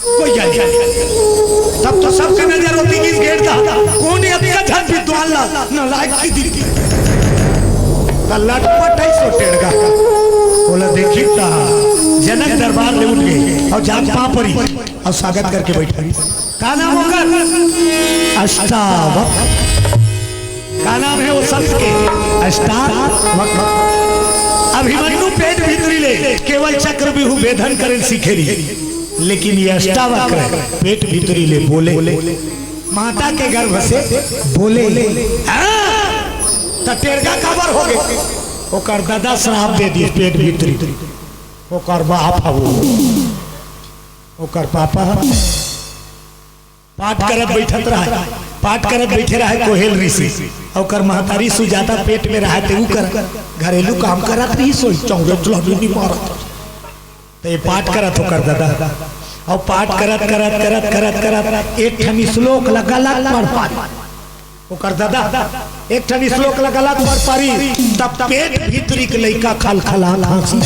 कोई ज्ञानी तब तो सबके नजर होती कि इस गेट का कौन अच्छा विद्वान नालायक की दी लटपट है सो टेढ़गा बोला देखी जनक दरबार में उठ गए और जाग पा पड़ी और स्वागत करके बैठा। का नाम होगा? अष्टावक्र। का नाम है वो शब्द के अष्टावक्र। अभिमन्यु पेट भीतरी ले केवल चक्र बिहु वेधन करें सीखे रही, लेकिन ये अष्टावक्र पेट भीतरी ले बोले माता के गर्भ से बोले। टेढ़गा खबर हो गए ओकर दादा श्राप दे दी पेट भीतरी, ओकर बाप ओकर पापा पाठ करत बैठत रहा, पाठ करत बैठे रहा कोहेल ऋषि, ओकर महतारी सुजाता पेट में रहा थे कर घरेलू काम करत रही सोई चौंगे नहीं मारत तो ये पाठ करत ओकर दादा, और पाठ करत करत करत करत करत एक ठनी श्लोक लगालत पढ़ पारी ओकर दादा, एक ठनी श्लोक लगालत पढ़ पारी तब पेट भीतरी के लइका खल खला हंसी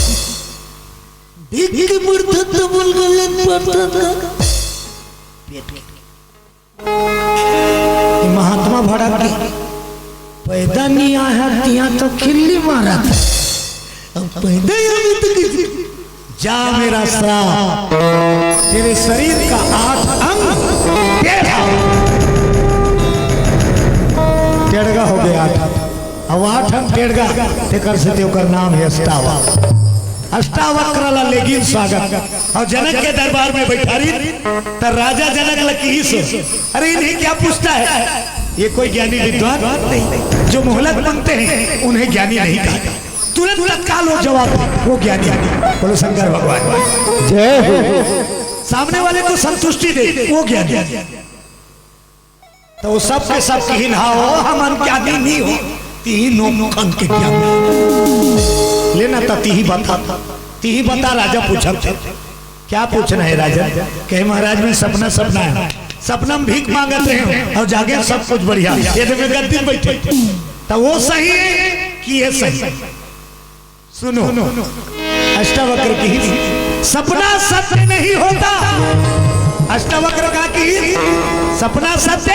महात्मा भड़ा की पैदा नहीं आया तिया तो खिल्ली मारा था, अब पैदा जा मेरा श्राप तेरे शरीर का 8 अंग टेढ़गा हो गया, 8 अब 8 अंग टेढ़गा तेकर से तेकर नाम है अष्टावक्र। अष्टावक्र ला लेकिन स्वागत और जनक के दरबार में बैठा रही तो राजा जनक लकी अरे इन्हें क्या पूछता है? ये कोई ज्ञानी विद्वान नहीं, जो मोहलत मांगते हैं उन्हें ज्ञानी नहीं कहा, तुरंत तत्काल वो जवाब वो ज्ञानी। बोलो शंकर भगवान जय हो। सामने वाले को संतुष्टि दे, वो ज्ञानी। तो वो सब के सब कीन हो, हम ज्ञानी नहीं हो, तीनों खन के ज्ञानी लेना था। तीही बता राजा पूछा क्या पूछना है राजा? कहे महाराज में सपना है, सपना में भीख मांगत रहे और जागे सब कुछ बढ़िया, ये तो मैं गद्दी बैठे। तो वो सही है कि ये सही? सुनो अष्टावक्र की सपना सत्य नहीं होता। अष्टावक्र का की सपना सत्य।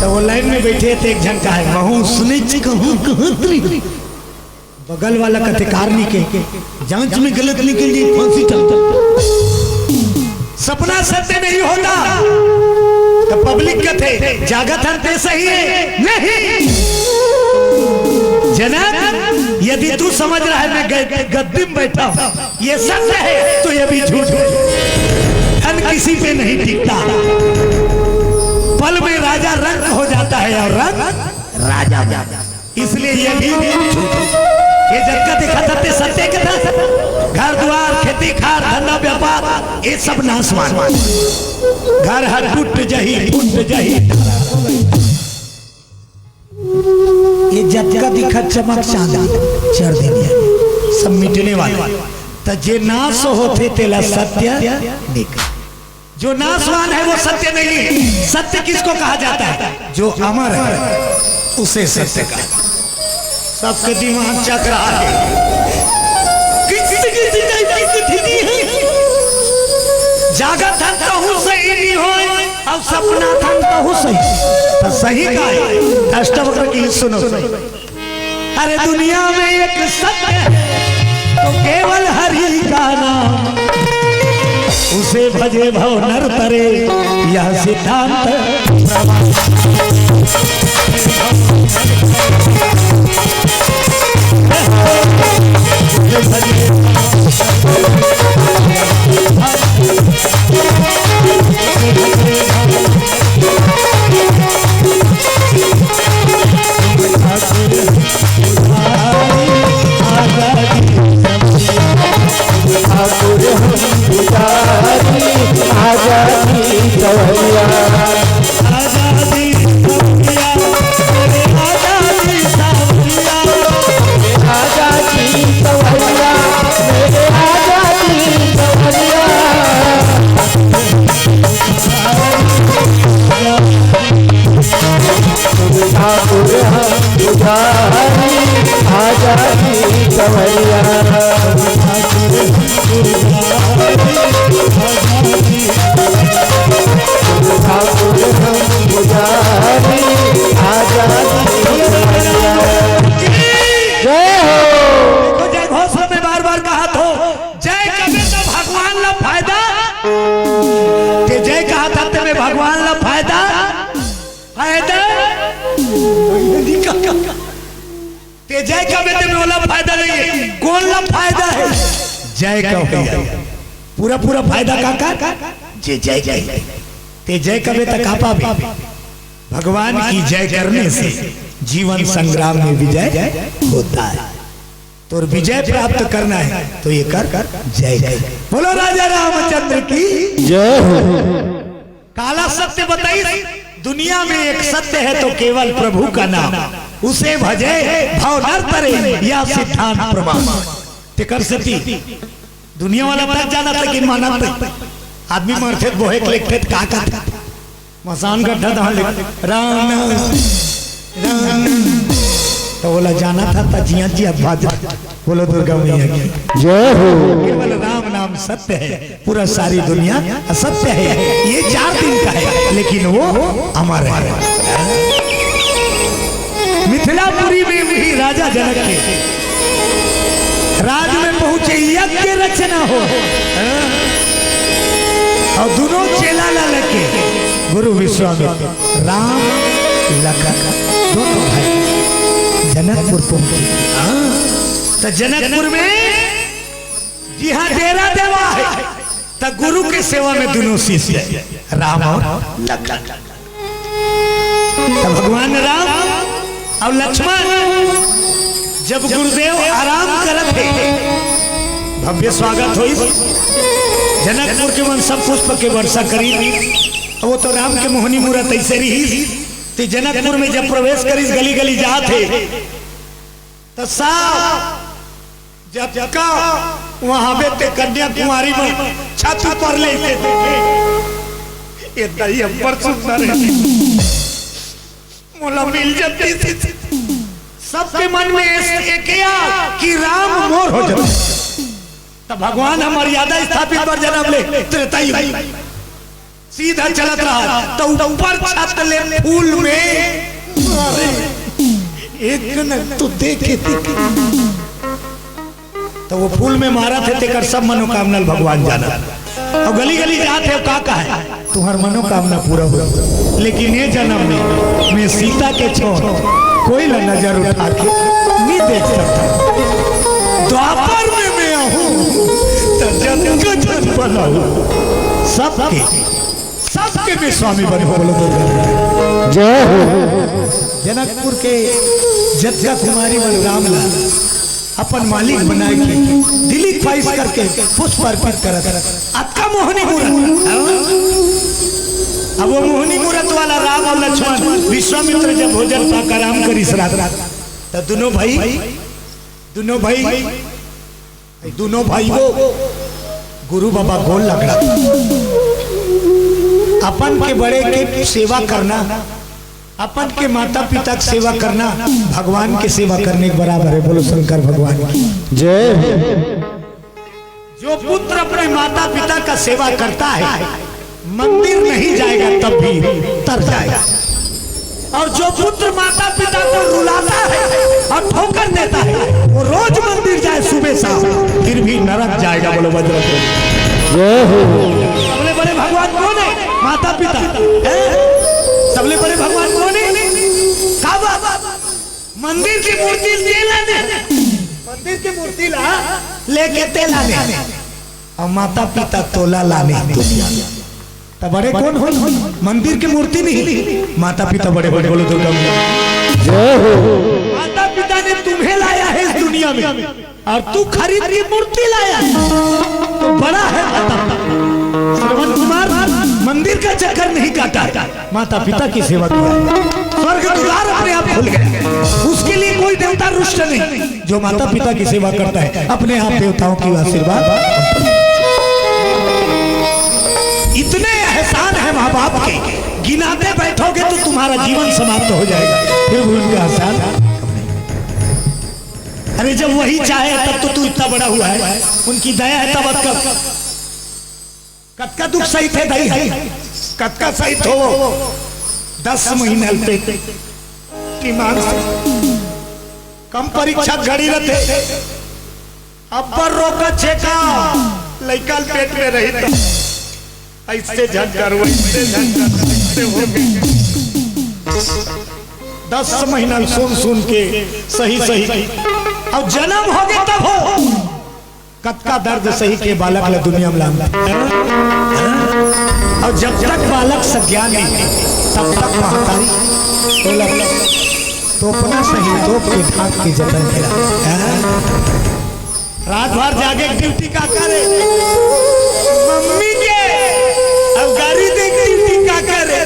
तो वो लाइन में बैठे थे, एक जन का है कहूँ सुने कहूँ बगल वाला कथिकारनी के जांच में गलत निकल गई, फांसी सपना सत्य नहीं होता। तो पब्लिक कथे जागत हंते सही है नहीं। जनक यदि तू समझ रहा है मैं गद्दी में बैठा हूं ये सत्य है तो ये भी झूठ है। धन किसी पे नहीं टिकता, पल में राजा रंग हो जाता है और रंग राजा, इसलिए ये भी झूठ है। ये जग का देखा था सत्य के था, घर द्वार खेती खार धंधा व्यापार ये सब नासमान। घर हर टूट जही ये जग का दिखा चमक चांदी चढ़ देने सब मिटने वाले। तो जे नाश होते तेला सत्य निकल। जो नाशवान है वो सत्य नहीं। सत्य किसको कहा जाता है? जो अमर है उसे सत्य का। सबके दिमाग चक रहा है, जागत हम कहूँ सही नहीं हो और सपना हम कहूँ सही। तो सही का है अष्टावक्र की सुनो। अरे दुनिया में एक सत्य है तो केवल हरि का नाम, उसे भजे भव नर तरे यह सिद्धांत जय का बेटे में वाला फायदा नहीं है। कौन ला फायदा है? जय का पूरा फायदा का जय जय ते जय का बेटा कापा भी भगवान की जय करने से जीवन संग्राम में विजय होता है। तो विजय प्राप्त करना है तो ये कर जय जय बोलो राजा रामचंद्र की जय। काला सत्य बताइए, दुनिया में एक सत्य है तो केवल प्रभु का नाम, उसे भजे भाव नर तरे या सिद्धांत प्रमाण। तिकर सती दुनिया वाला तक जाना था कि माना आदमी मरते बोहे लिखते का मसान गड्ढा राम राम तो बोला जाना था जिया बाजा बोलो दुर्गा मैया की जय हो। केवल राम नाम सत्य है, पूरा सारी दुनिया असत्य है। ये 4 दिन का है लेकिन वो अमर है। मिथिलापुरी में भी राजा जनक के राज में पहुंचे यज्ञ रचना हो और दोनों चेला लाल के गुरु विश्वामित्र राम लखन दोनों भाई जनकपुर पहुंचे। तो जनकपुर में जी हाँ डेरा देवा है। तो गुरु के सेवा में दोनों शिष्य राम और लखन। तो भगवान राम और लक्ष्मण जब गुरुदेव आराम करते भव्य स्वागत हुई। जनकपुर के मन सब पुष्प के वर्षा करी। वो तो राम के मोहनी मूरत ऐसे रही। तो जनकपुर में जब प्रवेश करी गली गली जाते तो साहब जब का वहां पे कन्याकुमारी में छत पर लेते थे ये दही अम्बर सुंदर मोला मिल जाती थी। सबके मन में एक कि राम मोर हो जाए तो भगवान हम मर्यादा स्थापित पर जन्म ले त्रेता युग सीधा चलत रहा तो ऊपर छत ले फूल में एक न तो देखे तो वो फूल में मारा थे तेकर सब मनोकामना भगवान जाना। और गली गली जाते हो का है तुम्हार मनोकामना पूरा हुआ। लेकिन ये जन्म में मैं सीता के छोड़ कोई ना नजर उठा के नहीं देख सकता। द्वापर में मैं हूँ तो जन्म का जन्म बना हूँ सबके भी स्वामी बने हो। बोलो जय हो। जनकपुर के जद्गा कुमारी बलराम लाल अपन मालिक बना के दिली ख्वाहिश करके पुष्प अर्पित करत अक्का मोहनी मूरत। अब वो मोहनी मूरत वाला राम और लक्ष्मण विश्वामित्र जब भोजन पाकर आराम करी रात तो दोनों भाई वो गुरु बाबा गोल लग रहा। अपन के बड़े के सेवा करना, अपन के माता पिता की सेवा करना भगवान की सेवा करने के बराबर है। बोलो शंकर भगवान की जय। जो पुत्र अपने माता पिता का सेवा करता है मंदिर नहीं जाएगा तब भी तर जाएगा। और जो पुत्र माता पिता को रुलाता है और ठोकर देता है वो रोज मंदिर जाए सुबह शाम फिर भी नरक जाएगा। बोलो वज्र सबले बड़े भगवान कौन है? माता पिता। सबले बड़े भगवान कौन है? मंदिर की मूर्ति मंदिर की मूर्ति लेके तेला और माता पिता तोला लाने तो बड़े कौन हो? मंदिर की मूर्ति नहीं, माता पिता बड़े बड़े। बोलो दुर्गा माता पिता ने तुम्हें लाया है इस दुनिया में और तू खरीद की मूर्ति लाया तो बड़ा है। श्रवण कुमार मंदिर का चक्कर नहीं काटा, माता पिता की सेवा किया। स्वर्ग द्वार अपने आप खुल गया। उसके लिए कोई देवता रुष्ट नहीं। जो माता पिता की सेवा करता है अपने आप देवताओं की आशीर्वाद। इतने एहसान है माँ बाप के गिनाते बैठोगे तो तुम्हारा जीवन समाप्त हो जाएगा। फिर भी उनका एहसान। अरे जब वही चाहे तब तो तू इतना बड़ा हुआ है, उनकी दया है तब कत का दुख सही थे दही है कत का सही थो 10 महीने पे कम परीक्षा घड़ी रहते अब पर रोका छेका लइका पेट में रही था ऐसे झंझर वैसे झंझर हो गए। 10 महीना सुन के सही अब जन्म हो गया तब हो कतका दर्द सही के बालक ला दुनिया में लाना। और जब तक बालक सज्ञान नहीं तब तक महतारी तो अपना सही तो के ढाक के जतन करा। रात भर जाके ड्यूटी का करे मम्मी के अब गाड़ी देख ड्यूटी का करे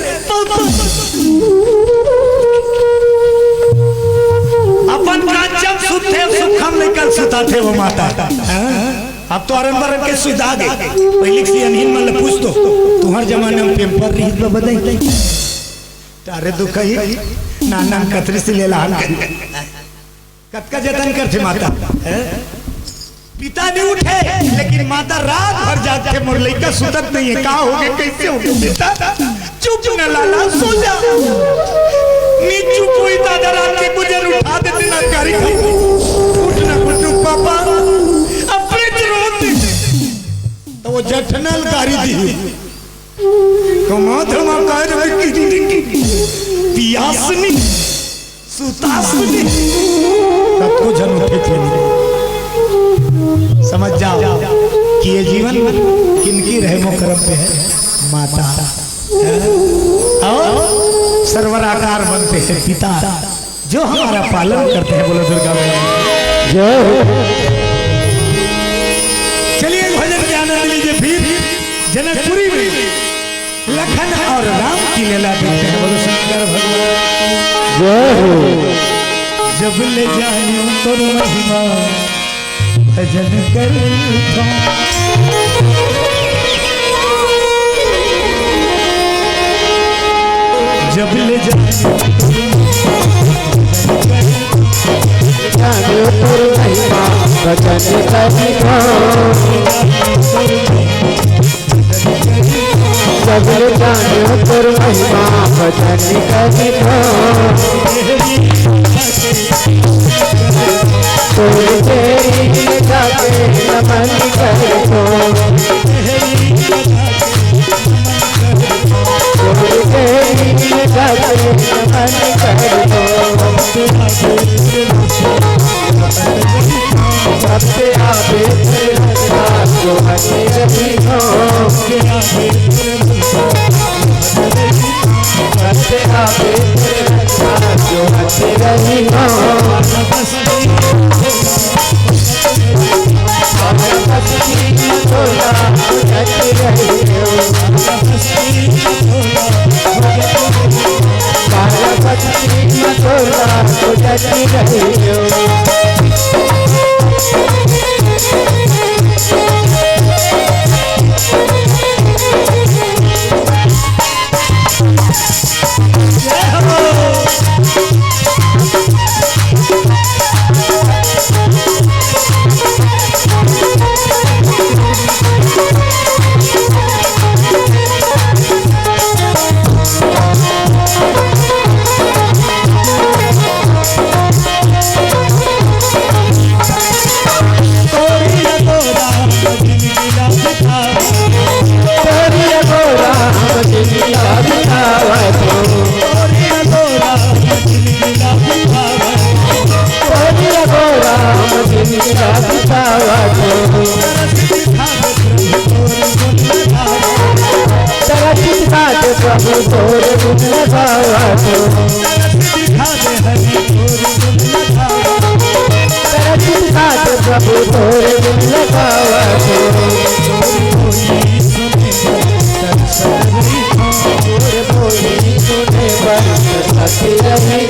अपन जब सुते सुखम निकल सुता थे वो माता। अब तो अरन बरन के सुधा गए पहले से अनहीन मन पूछ दो तुम्हारे जमाने में पेपर रीत में बदल तारे दुख ही नाना कतरी से ले लान कत का जतन करते माता। पिता नहीं उठे लेकिन माता रात भर जागते मोर लइका सुतत नहीं है। कहा हो गए कैसे हो गए पिता? चुप न लाला सो जा नी चुप हुई दादा रात के मुझे उठा देते ना कारी उठना कुछ पापा अपने रोते तो वो जठनल गारी दी कमा धमा कर पियासनी सुतासनी सबको जन उठे थे। समझ जाओ कि ये जीवन किनकी रहमो करम पे है? माता। और सर्वराकार बनते हैं पिता जो हमारा पालन करते हैं। बोलो दुर्गा जनकपुरी में लखन और राम की लीला देखते हैं। बोलो शंकर भगवान जय हो। जब ले जाऊं तो महिमा भजन करता जब ले जाऊं महिमा भजन करता जब ले जाऊं तुर महिमा भजन करता कोई तेरी जाके नमन करतो कोई तेरी जाके नमन करतो सबसे आगे तेरा जो हसी रही हो सबसे आगे तेरा जो हसी रही हो प्रभु तोर गुण गावा प्रभु तोर गुण गावा बोली सुने बरसती रही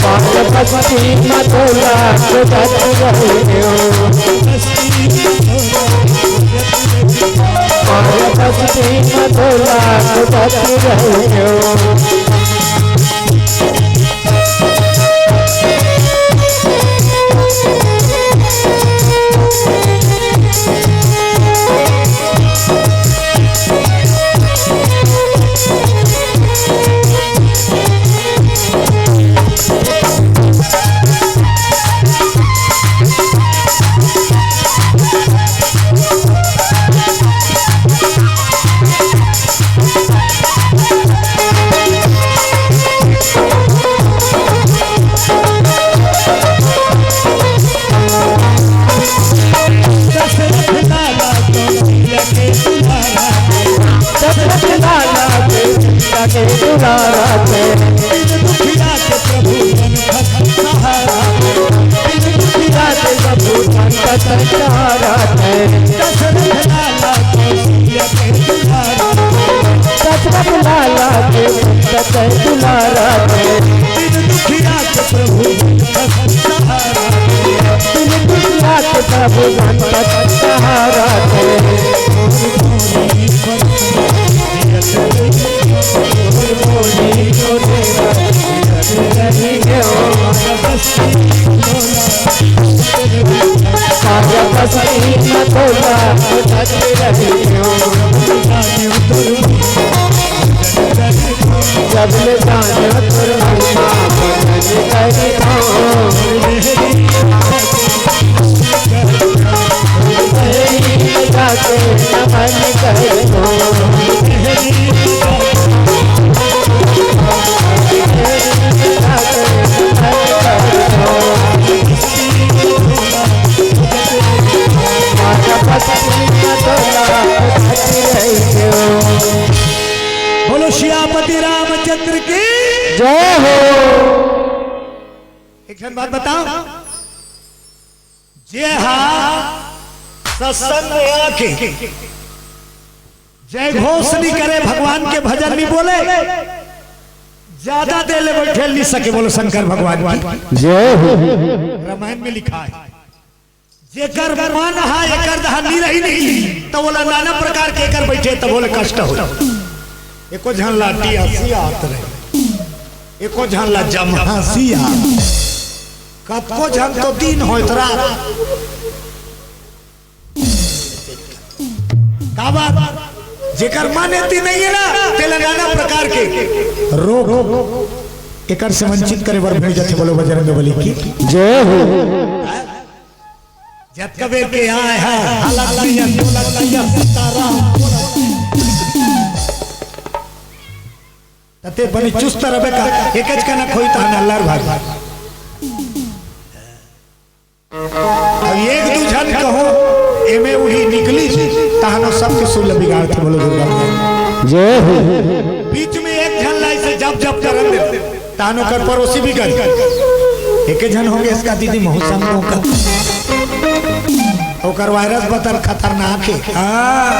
पार्वती मतोला सुदत रहियो पार्वती मतोला सुदत रहियो के दुलारा थे दुखिया के प्रभु मन सहारा दुखिया के प्रभु मन सहारा थे दशरथ लाला के दुलारा दशरथ लाला के दुलारा थे दुखिया के प्रभु मन सहारा दुखिया के प्रभु मन सहारा थे जब ले जाने तुर महिमा भजन करता जाके नमन बोलो श्यामति रामचंद्र की जय हो। एक बात बताओ जे हा सत्संग में आके जय घोष नहीं करे, भगवान के भजन नहीं बोले, ज्यादा देर ले बैठे नहीं सके, बोलो शंकर भगवान की जय हो। रामायण में लिखा है जेकर मन हा एकर दहानी रही नहीं तो बोला नाना प्रकार के एकर बैठे तो बोले कष्ट हो। एको झनला टियासी आत रहे, एको झनला जमहासी आ, कबको झन तो दिन होत रात का बात जेकर मन एती नहीं है ना तेला नाना प्रकार के रोग एकर से वंचित करे बर भेज जाते, बोलो बजरंग बली की जय हो। जब कबे के आए हैं हालत नहीं है, दौलत नहीं है, सीताराम तते बनी चुस्त रबे का एकच का ना खोई ता ना अल्लाह भाग। अब एक दू जन कहो एमे उही निकली तहनो सबके सुल बिगाड़ थे, बोलो दुर्गा जय हो। बीच में एक जन लाई से जब जब करन दे तहनो कर पड़ोसी भी गल एक जन हो गया इसका दीदी मौसम का ओकर वायरस बतर खतरनाक है। हाँ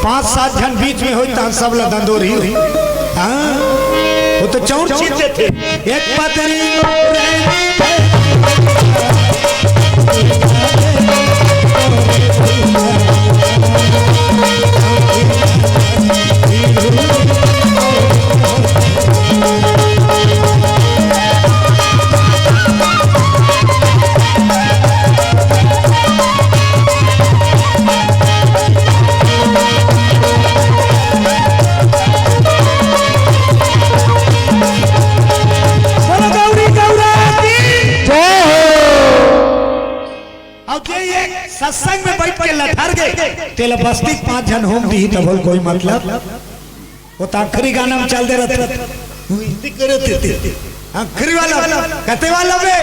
5-7 जन बीच में होई तहन सब ला दंदोरी हुई। हाँ वो तो चौड़ चीते थे एक पतरी सत्संग में बैठ के लठार गए तेल बस्ती 5 जन होम दी तो बोल कोई मतलब वो तो आखिरी गाना में चल दे रहे आखिरी वाला कहते वाला में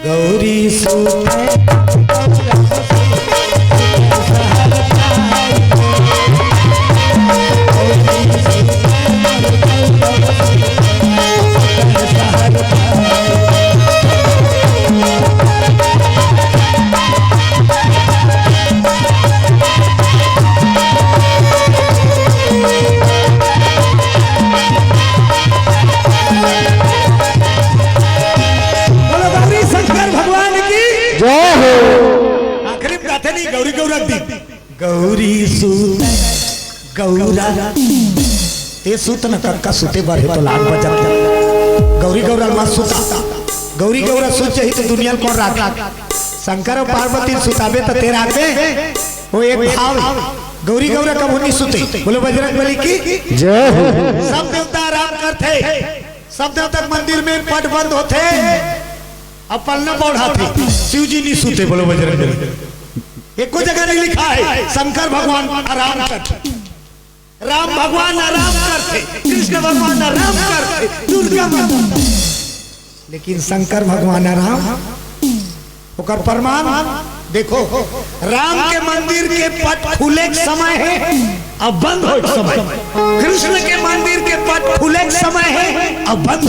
गौरी गौरी गौरा दी गौरी सूत गौरा ते सूत न कक्का सूते बार तो लाग बजत गौरी गौरा मत सूता गौरी गौरा सूत चाहिए तो दुनिया कौन राखा शंकर और पार्वती सुताबे तो तेरा आते वो एक भाव गौरी गौरा कब नहीं सुते, बोलो बजरंग बली की जय हो। सब देवता आराम करते, सब देवता मंदिर में पट बंद होते, अब पलना बढ़ाते, शिव जी नहीं सुते, बोलो बजरंग बली। एक को जगह नहीं लिखा है शंकर भगवान आराम करते, राम भगवान आराम करते, कृष्ण भगवान आराम करते, दुर्गा माता, लेकिन शंकर भगवान आराम ओकर प्रमाण देखो। राम के मंदिर के पट खुले समय है अब बंद हो समय, कृष्ण के मंदिर के पट खुले समय है अब बंद,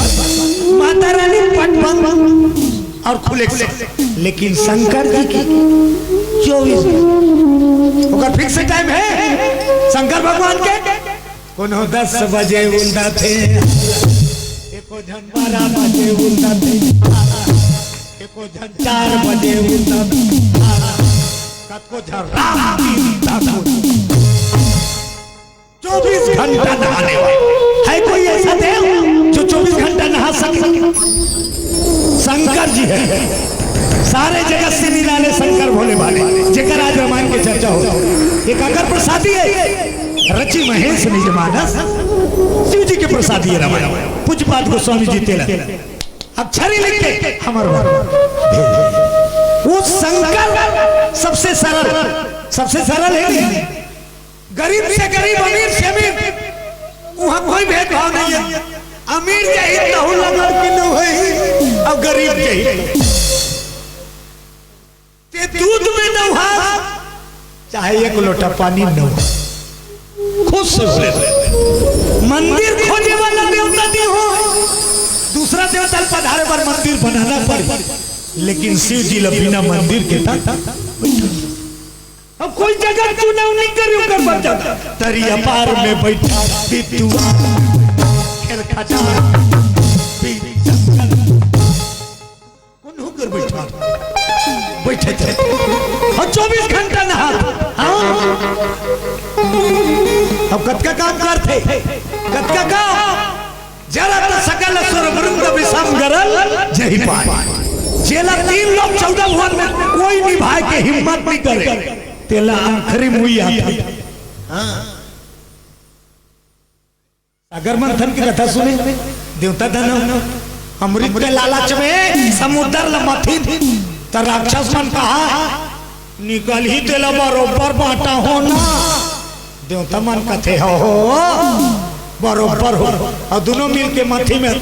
माता रानी पट बंद और खुले, लेकिन शंकर जी की 24 ओकर फिक्स टाइम है। शंकर भगवान के कोनो 10 बजे उल्दा थे, एको जन 12 बजे उल्दा थे, एको जन 4 बजे उल्दा थे, कतको जन रात की 24 घंटा नहाने वाला है कोई ऐसा देव जो 24 घंटा नहा सके? शंकर जी है, सारे जगत से निराले शंकर भोले वाले, जेकर आज रामायण की चर्चा हो। एक अगर प्रसादी है रचि महेश निज मानस, शिव जी के प्रसादी है रामायण, पूज्यपाद गोस्वामी जी तेला अक्षरी लिख के हमारे वो शंकर सबसे सरल है, गरीब से गरीब, अमीर से अमीर, वहां कोई भेदभाव नहीं है। अमीर चाहिए तो लगन की न होई, अब गरीब चाहिए ते दूध में नहा चाहे 1 लोटा पानी न हो, खुश से मंदिर खोजे वाला देवता नहीं हो, दूसरा देवता पधारे पर मंदिर बनाना पड़े, लेकिन शिव जी ला बिना मंदिर के था अब कोई जगह चुनाव नहीं करियो कर बच्चा तरिया पार में बैठा बितुआ खेल खटा कर बैठा बैठे थे और 24 घंटा नहा अब कद का काम करते कद का काम जरा तो सकल सुरवृंद विषम गरल जही पाए जेला 3 लोग 14 भुवन में कोई निभाए के हिम्मत नहीं करे तेला आखिरी मुई आता सागर मंथन की कथा सुने देवता धन अमृत के लालच में समुद्र लमथी तो राक्षस मन कहा निकल ही तेला बरोबर बांटा हो ना देवता मन कथे हो बरोबर हो और दोनों मिल के मथी में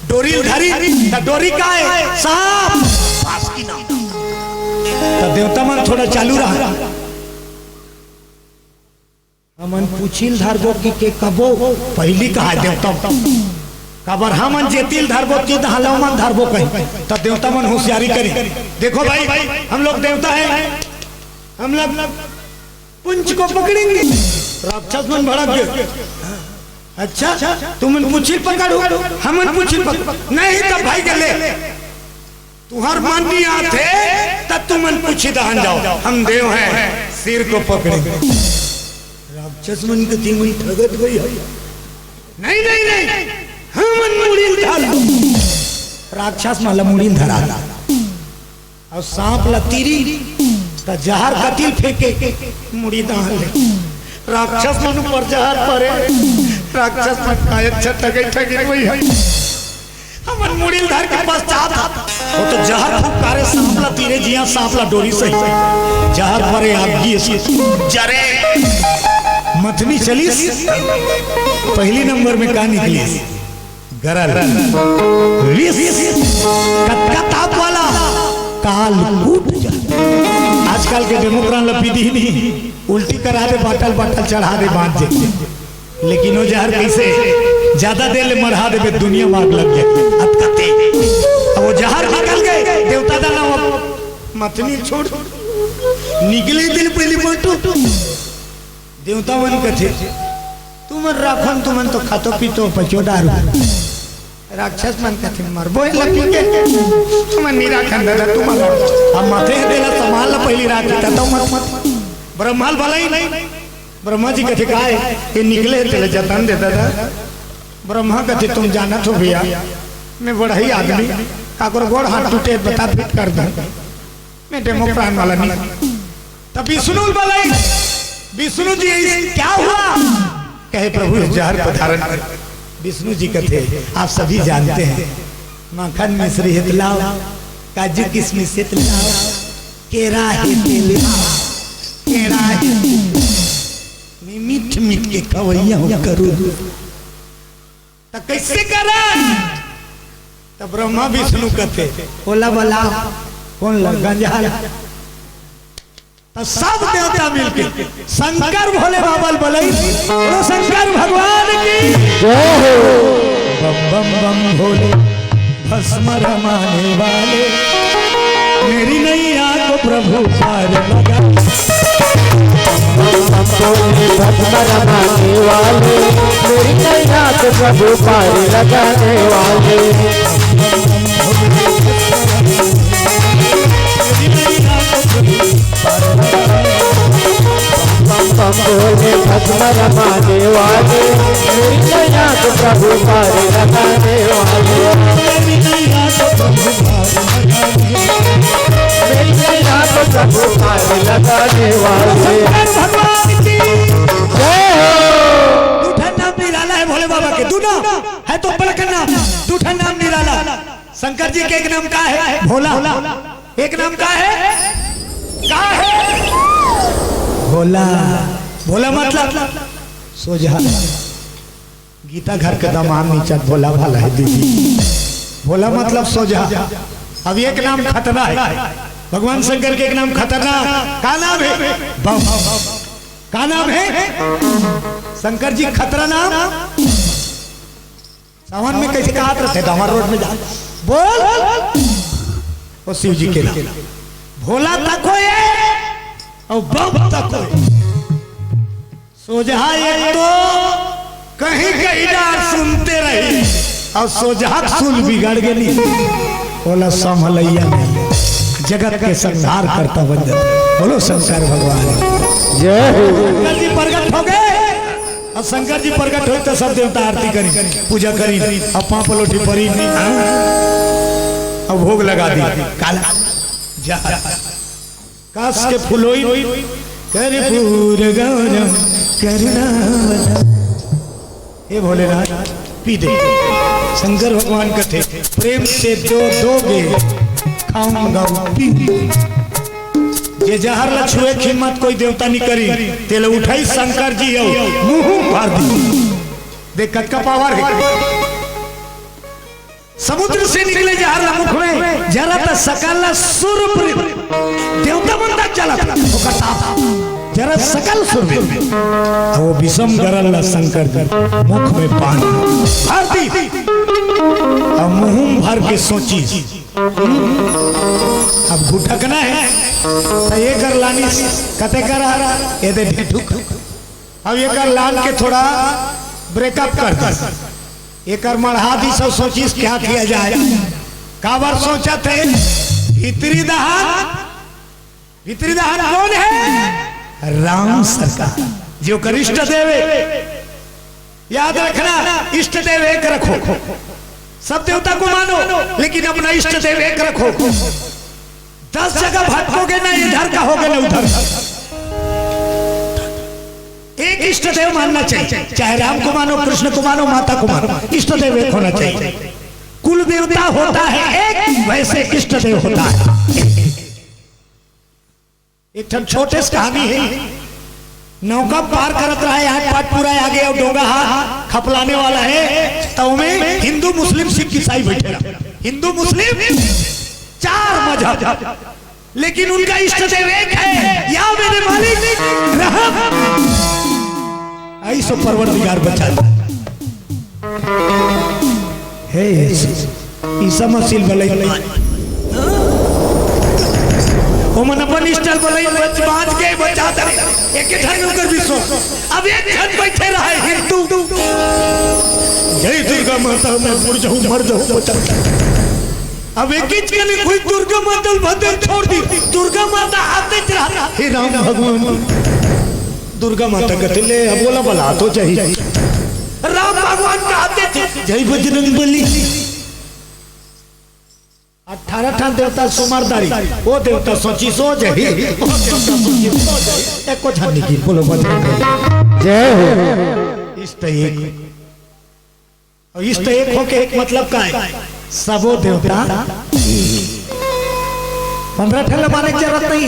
डोरी धरी डोरी का है सांप तो देवता मन थोड़ा चालू रहा हमन पूछिल धरबो की कबो पहली कहा देवता कबर हमन जेतिल धरबो की हलमन धरबो कहीं तब देवता मन होशियारी करी देखो भाई हम लोग देवता हैं हम लोग पुंज को पकड़ेंगे राक्षस मन भड़क गए अच्छा तुम पूछिल पकड़ो हमन पूछिल पकड़ नहीं तब भाई के ले तुहार मन नहीं आते तब तुम पूछी दहन जाओ हम देव हैं सिर को पकड़ेंगे राक्षस मन के तीन ठगत गई नहीं नहीं नहीं हमन मुड़ील धरा राक्षस माला मुड़ील धरा और सांप ला तीरी त जहर कतिल फेंके मुड़ी दान ले राक्षस मन पर जहर परे राक्षस मन काय अच्छा ठगे ठगे वही है हमन मुड़ील धर के पास चाहत वो तो जहर फुकारे सांप ला तीरे जिया सांप ला डोरी सही जहर परे आगी जरे मथनी चली पहली नंबर में कहा निकली गरल ताप वाला काल कूट आजकल के डेमोक्रान लपीदी नहीं उल्टी करा दे बाटल बाटल चढ़ा दे बांध दे लेकिन वो जहर कैसे ज्यादा देर ले मरहा दे दुनिया में आग लग जाए अतकते वो जहर निकल गए देवता दाना मथनी छोड़ निकले दिल पहली बाटो देवता मन कथे तुम राखन तुमन तो खातो पीतो पचो दारू राक्षस मन कथे मरबो लकी के तुम नहीं राखन दादा तुम हम माथे देला संभाल पहली रात तो मत ब्रह्माल भलाई नहीं ब्रह्मा जी कथे काहे ये निकले तेरे जतन दे दादा ब्रह्मा कथे तुम जाना तो भैया मैं बड़ा ही आदमी काकर गोड़ हाथ टूटे बता फिट कर दूं मैं डेमोक्रान वाला नहीं तब विष्णु भलाई विष्णु जी क्या हुआ कहे प्रभु जहर पधारण विष्णु जी कथे आप सभी जानते हैं माखन मिश्री हितलाओ काजू किशमिश हितलाओ केरा हितलाओ केरा मीठ मीठ के खवैया करूं तो कैसे करा तब ब्रह्मा विष्णु कथे बोला बोला कौन गंजाल सब देवता मिलके शंकर भोले बाबा बोले तो शंकर भगवान की जय हो बम बम बम भोले भस्म रमाने वाले मेरी नैया को प्रभु पार लगा भस्म रमाने वाले मेरी नैया को प्रभु पार लगाने वाले बोले भस्म रमाने वाले मेरी नैया को प्रभु पार लगाने वाले मेरी नैया को प्रभु पार लगाने वाले भगवान की जय हो। दूठा नाम निराला है भोले बाबा के दूना है तो बड़ा नाम दूठा नाम निराला शंकर जी के एक नाम का है भोला एक नाम का है भोला भोला मतलब सोझा गीता घर के दामान नीचा भोला भाला है दीदी भोला मतलब सोझा अब एक नाम खतरा है भगवान शंकर के एक नाम खतरनाक का नाम है बम का नाम है शंकर जी खतरा नाम सावन में कैसे कहा रहते हमारे रोड में जा बोल और शिव जी के नाम। भोला तक हो और बम तक हो सोझा एक तो कहीं कहीं डार सुनते रहे और सोझा सुन बिगड़ गई। बोला संभलैया नहीं जगत के संहार करता बन जाता। बोलो शंकर भगवान जय। शंकर जी प्रकट हो गए और शंकर जी प्रकट हो तो सब देवता आरती करी पूजा करी और पाँव पलोठी परी और भोग लगा दी। काला जा काश के फुलोई कर्पूर गौरम करुणा हे भोलेनाथ पी दे। शंकर भगवान कथे प्रेम से जो दोगे खाऊंगा पी। ये जहर ला छुए हिम्मत कोई देवता नहीं करी तेल उठाई शंकर जी मुंह भर दी। देख का पावर है समुद्र से निकले जहर ला मुख में जरा तो सकल सुर देवता बंदा चला जरा सकल सुर में वो विषम गरल शंकर जी मुख में पानी भर दी और मुंह भर के सोची अब घुटकना है तो ये कर लानी कते कर ये दे ढेठुक। अब ये कर लान के थोड़ा ब्रेकअप कर दे ये कर मढ़ा दी सब सोची क्या किया जाए। काबर सोचा थे भीतरी दहान कौन है राम सरकार जो कर इष्ट देवे। याद रखना इष्ट देव एक रखो सब देवता को मानो लेकिन अपना इष्ट देव एक रखो। 10 जगह भटकोगे ना इधर का होगे ना उधर। एक इष्ट देव मानना चाहिए चाहे राम को मानो कृष्ण को मानो माता को मानो इष्ट देव एक होना चाहिए। कुल देवता होता है एक वैसे इष्ट देव होता है। एक छोटे से कहानी है नौका पार करत रहा है हाथ पाट पूरा आगे और डोंगा खपलाने वाला है तो में हिंदू मुस्लिम सिख ईसाई बैठे हिंदू मुस्लिम 4 मजहब लेकिन उनका इष्ट देव एक है या मेरे मालिक रहम ऐसो परवरदिगार बचा हे ईसा मसीह भले मन अपन इष्टल बोले बाज के बचा दे एक ठन कर विश्व अब एक ठन बैठे रहे हिंदू जय दुर्गा माता मैं पुर जाऊं मर जाऊं बचा। अब एक ही चीज कोई दुर्गा माता भदर छोड़ दी दुर्गा माता आते रहा हे राम भगवान दुर्गा माता कहते ले बोला भला तो चाहिए राम भगवान कहते थे जय बजरंग बली। 18 ठान देवता सुमारदारी वो देवता सोची सोच है एक को छानी की बोलो जय हो। इष्ट एक और इष्ट एक हो के एक मतलब का है सबो देवता 15 ठन लमाने की जरूरत नहीं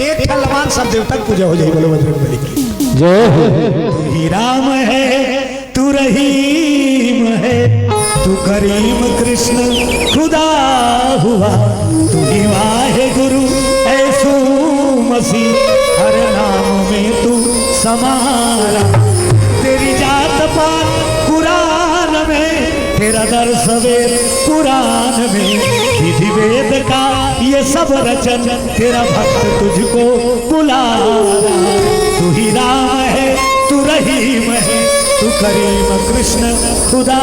एक ठन लमान सब देवता की पूजा हो जाएगी। बोलो बजरंग बली की जय हो। तू ही राम है तू रहीम है तू करीम कृष्ण खुदा हुआ तू ही वाहे गुरु ऐसू मसीह हर नाम में तू समारा तेरी जात पात कुरान में तेरा दर्श वेद कुरान में विधि वेद का ये सब रचन तेरा भक्त तुझको बुला रहा। तू ही राम है तू रहीम है तू करीम कृष्ण खुदा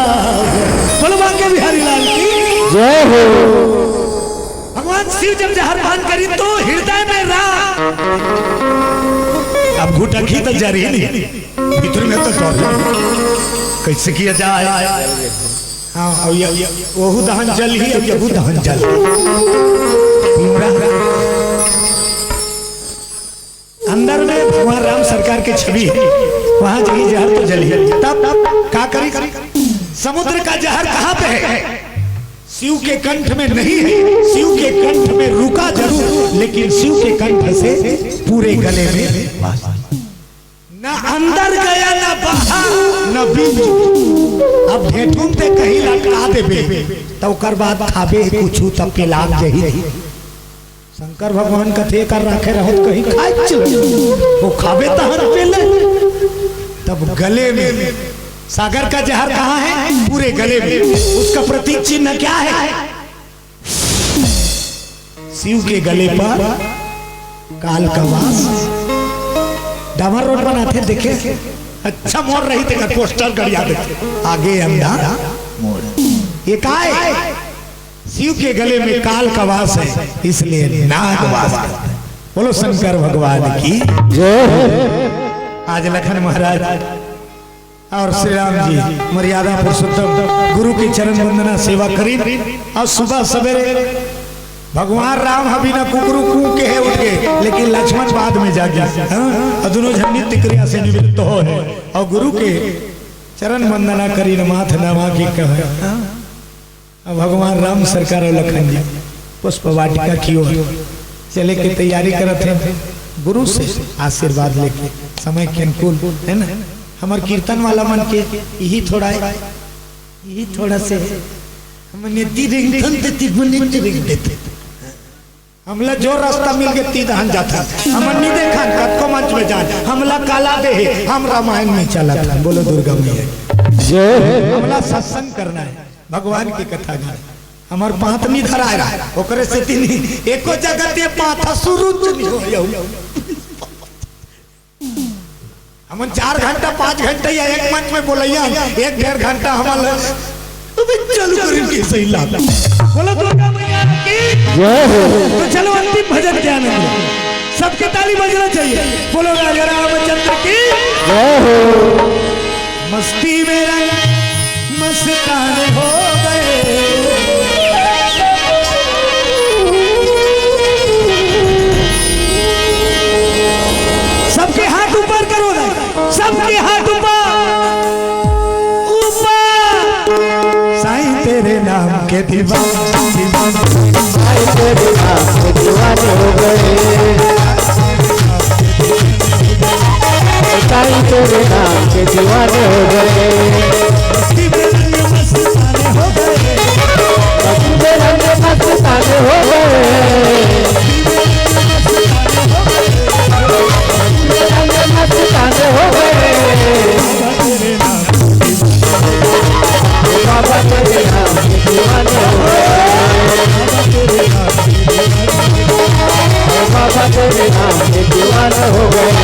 बलवा के बिहारी लाल की जय हो। भगवान शिव जब जहर पान करी तो हृदय में राम अब घुटकी तक जा रही है भीतर में तो कैसे किया जाए। हाँ वो दहन जल ही अब दहन जल अंदर में भगवान राम सरकार के छवि वहां जगी जहर तो जली तब क्या करी समुद्र का जहर कहां पे है शिव के कंठ में नहीं है। शिव के कंठ में रुका जरूर लेकिन शिव के कंठ से पूरे गले में न अंदर गया न बाहर न बीच। अब भेटूं ते कहीं लटका देबे तो कर बाद खाबे कुछ तब के लाभ जही शंकर भगवान कथे कर रखे रहो कहीं खाए चलो वो खाबे तहर पेले तब गले में सागर का जहर कहाँ है पूरे गले में उसका प्रतीक चिन्ह क्या है शिव के गले पर काल का वास। डामर रोड बनाते देखे, अच्छा मोड़ रही थी पोस्टर गड़िया देखे, आगे अंधा मोड़। ये का है? शिव के गले में काल का वास है, इसलिए नाग वास करते हैं। बोलो शंकर भगवान की जय। आज लखन महाराज और श्री राम जी मर्यादा पुरुषोत्तम गुरु की चरण वंदना सेवा करी। और सुबह सवेरे भगवान राम अभी न कुकरू कू के है उठ गए, लेकिन लक्ष्मण बाद में जागे। और दोनों जन नित्य क्रिया से निवृत्त हो है और गुरु के चरण वंदना करी न माथ नमा की कहे। भगवान राम सरकार और लखन जी पुष्प वाटिका की ओर चले की तैयारी करते थे, गुरु से आशीर्वाद लेके समय के अनुकूल है ना। हमार कीर्तन वाला मन के यही थोड़ा है, यही थोड़ा से हमने हमला जो रास्ता मिल के ती दहन जाता हमन नहीं देखा कत को मंच में जान हमला काला दे हम रामायण में चला था। बोलो दुर्गा मैया जय। हमला सत्संग करना है, भगवान की कथा गाना। हमार पांथ नहीं धरा रहा ओकरे से तीन एको जगह ते पाथा शुरू नहीं हो। हमन 4 घंटा 5 घंटा या एक मंच में बोलैया 1-1.5 घंटा हमारा चल करिन के सही लाभ। बोलो दुर्गा मैया की जय हो। तो चलो अंतिम भजन के आनंद सबके ताली बजना चाहिए। बोलो राजा रामचंद्र की जय हो। मस्ती में रंग मस्ताने हो गए, सबके हाथ ऊपर करो ना, सबके हाथ ऊपर ऊपर। साईं तेरे नाम के दीवाने, साईं तेरे नाम के दीवाने हो गए, साईं तेरे नाम के दीवाने हो गए। मस्ती में रंग मस्ताने हो गए, मस्ती में रंग मस्ताने हो गए, मस्ताने हो गए। बाबा तेरे नाम के दीवाने हो गए, बाबा तेरे नाम के दीवाने हो गए।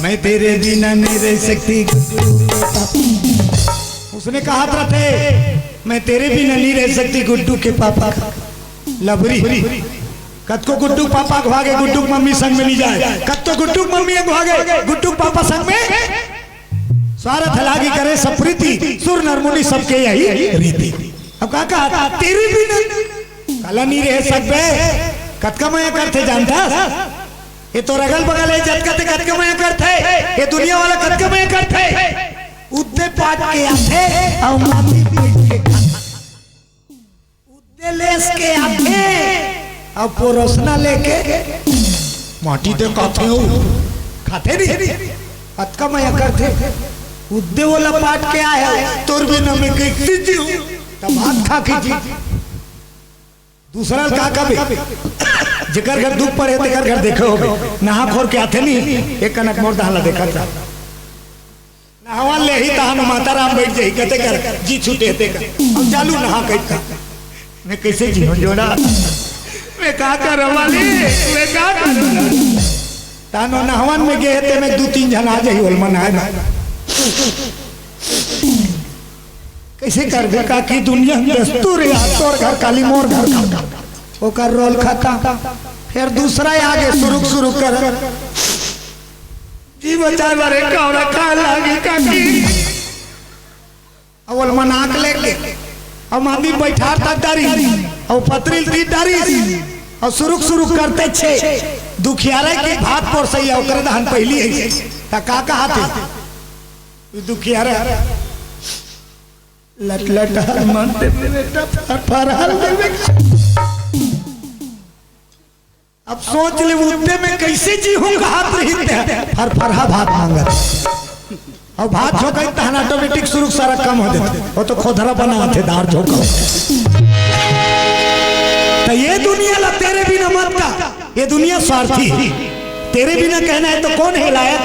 मैं तेरे बिना नहीं रह सकती, उसने कहा था थे मैं तेरे बिना नहीं रह सकती। गुड्डू के पापा लबरी कत को गुड्डू पापा भागे, गुड्डू मम्मी संग में नहीं जाए, कत तो गुड्डू मम्मी भागे, गुड्डू पापा संग में स्वार्थ लागी करे सब प्रीति, सुर नरमुनि सबके यही रीति। अब का कहा तेरे बिना कला नहीं रह सकते, कत का मैं करते जानता। ये तो रगल बगल है जतकते कत के मैं करते, ये दुनिया वाला कत के मैं करते। उद्दे पाट के आथे और माटी पीट के खाते, उद्दे लेस के आथे और पोरोसना लेके माटी दे खाते हो, खाते नहीं कत का मैं करते। उद्दे वाला पाट के आया तोर बिना में कहती जी तब हाथ खा के जी। दूसरा का कभी जिकर घर दुख पड़े तेकर घर देखे हो नहा खोर के आते नहीं। एक कनक मोर दहला देखा था नहावा ले ही तहां माता राम बैठ जाई कहते कर जी छूटे ते कर अब चालू नहा कहता मैं कैसे जीवन जोड़ा मैं का कर वाली मैं का कर तानो नहवन में गए ते में 2-3 जन आ जाई होल मन है कैसे कर दे का की दुनिया दस्तूर है तोर घर काली मोर घर ओकर रोल खाता फिर दूसरा आगे शुरू कर जी बचाए बारे कौरा खा लागी काकी और मामी बैठा तक डारी और पत्रिल दी डारी और शुरू करते छे दुखियारे के भात पर सही है ओकरे दहन पहली है ता का कहते दुखियारे लट हर मानते बेटा फरहल देवे अब सोच ले उठे में कैसे जी हूँ हाथ रही फरहा भात मांगत और भात झोंका तहन ऑटोमेटिक शुरू सारा कम हो जाते वो तो खोदरा बना थे दार झोंका तो ये दुनिया ला तेरे बिना मत का ये दुनिया स्वार्थी तेरे बिना कहना है तो कौन है लायक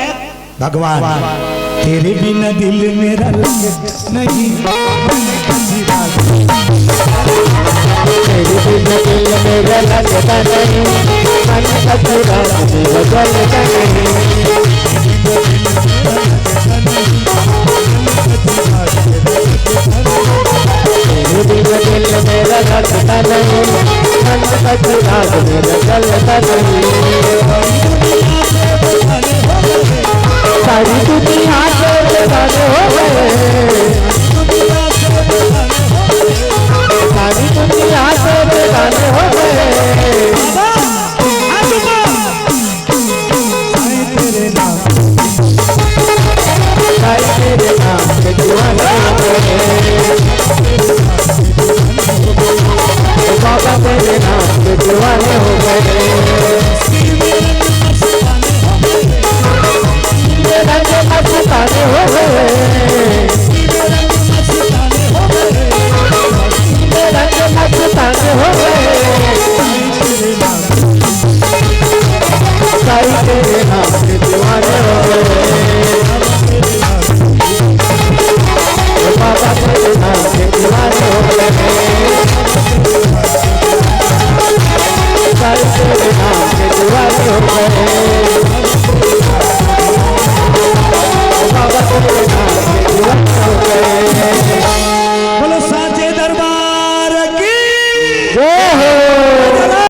भगवान तेरे बिना दिल मेरा लगे नहीं तेरे बिना दिल मेरा लगता नहीं मन का पूरा बदलता नहीं तेरे बिना दिल मेरा लगता नहीं मन का पूरा बदलता नहीं सारी दुनिया से बेगाने हो गए सारी दुनिया से बेगाने हो गए तेरे नाम के दीवाने हो गए बाबा तेरे नाम के दीवाने हो गए रंग मस्ताने हो गए रंग मस्ताने हो गए साई तेरे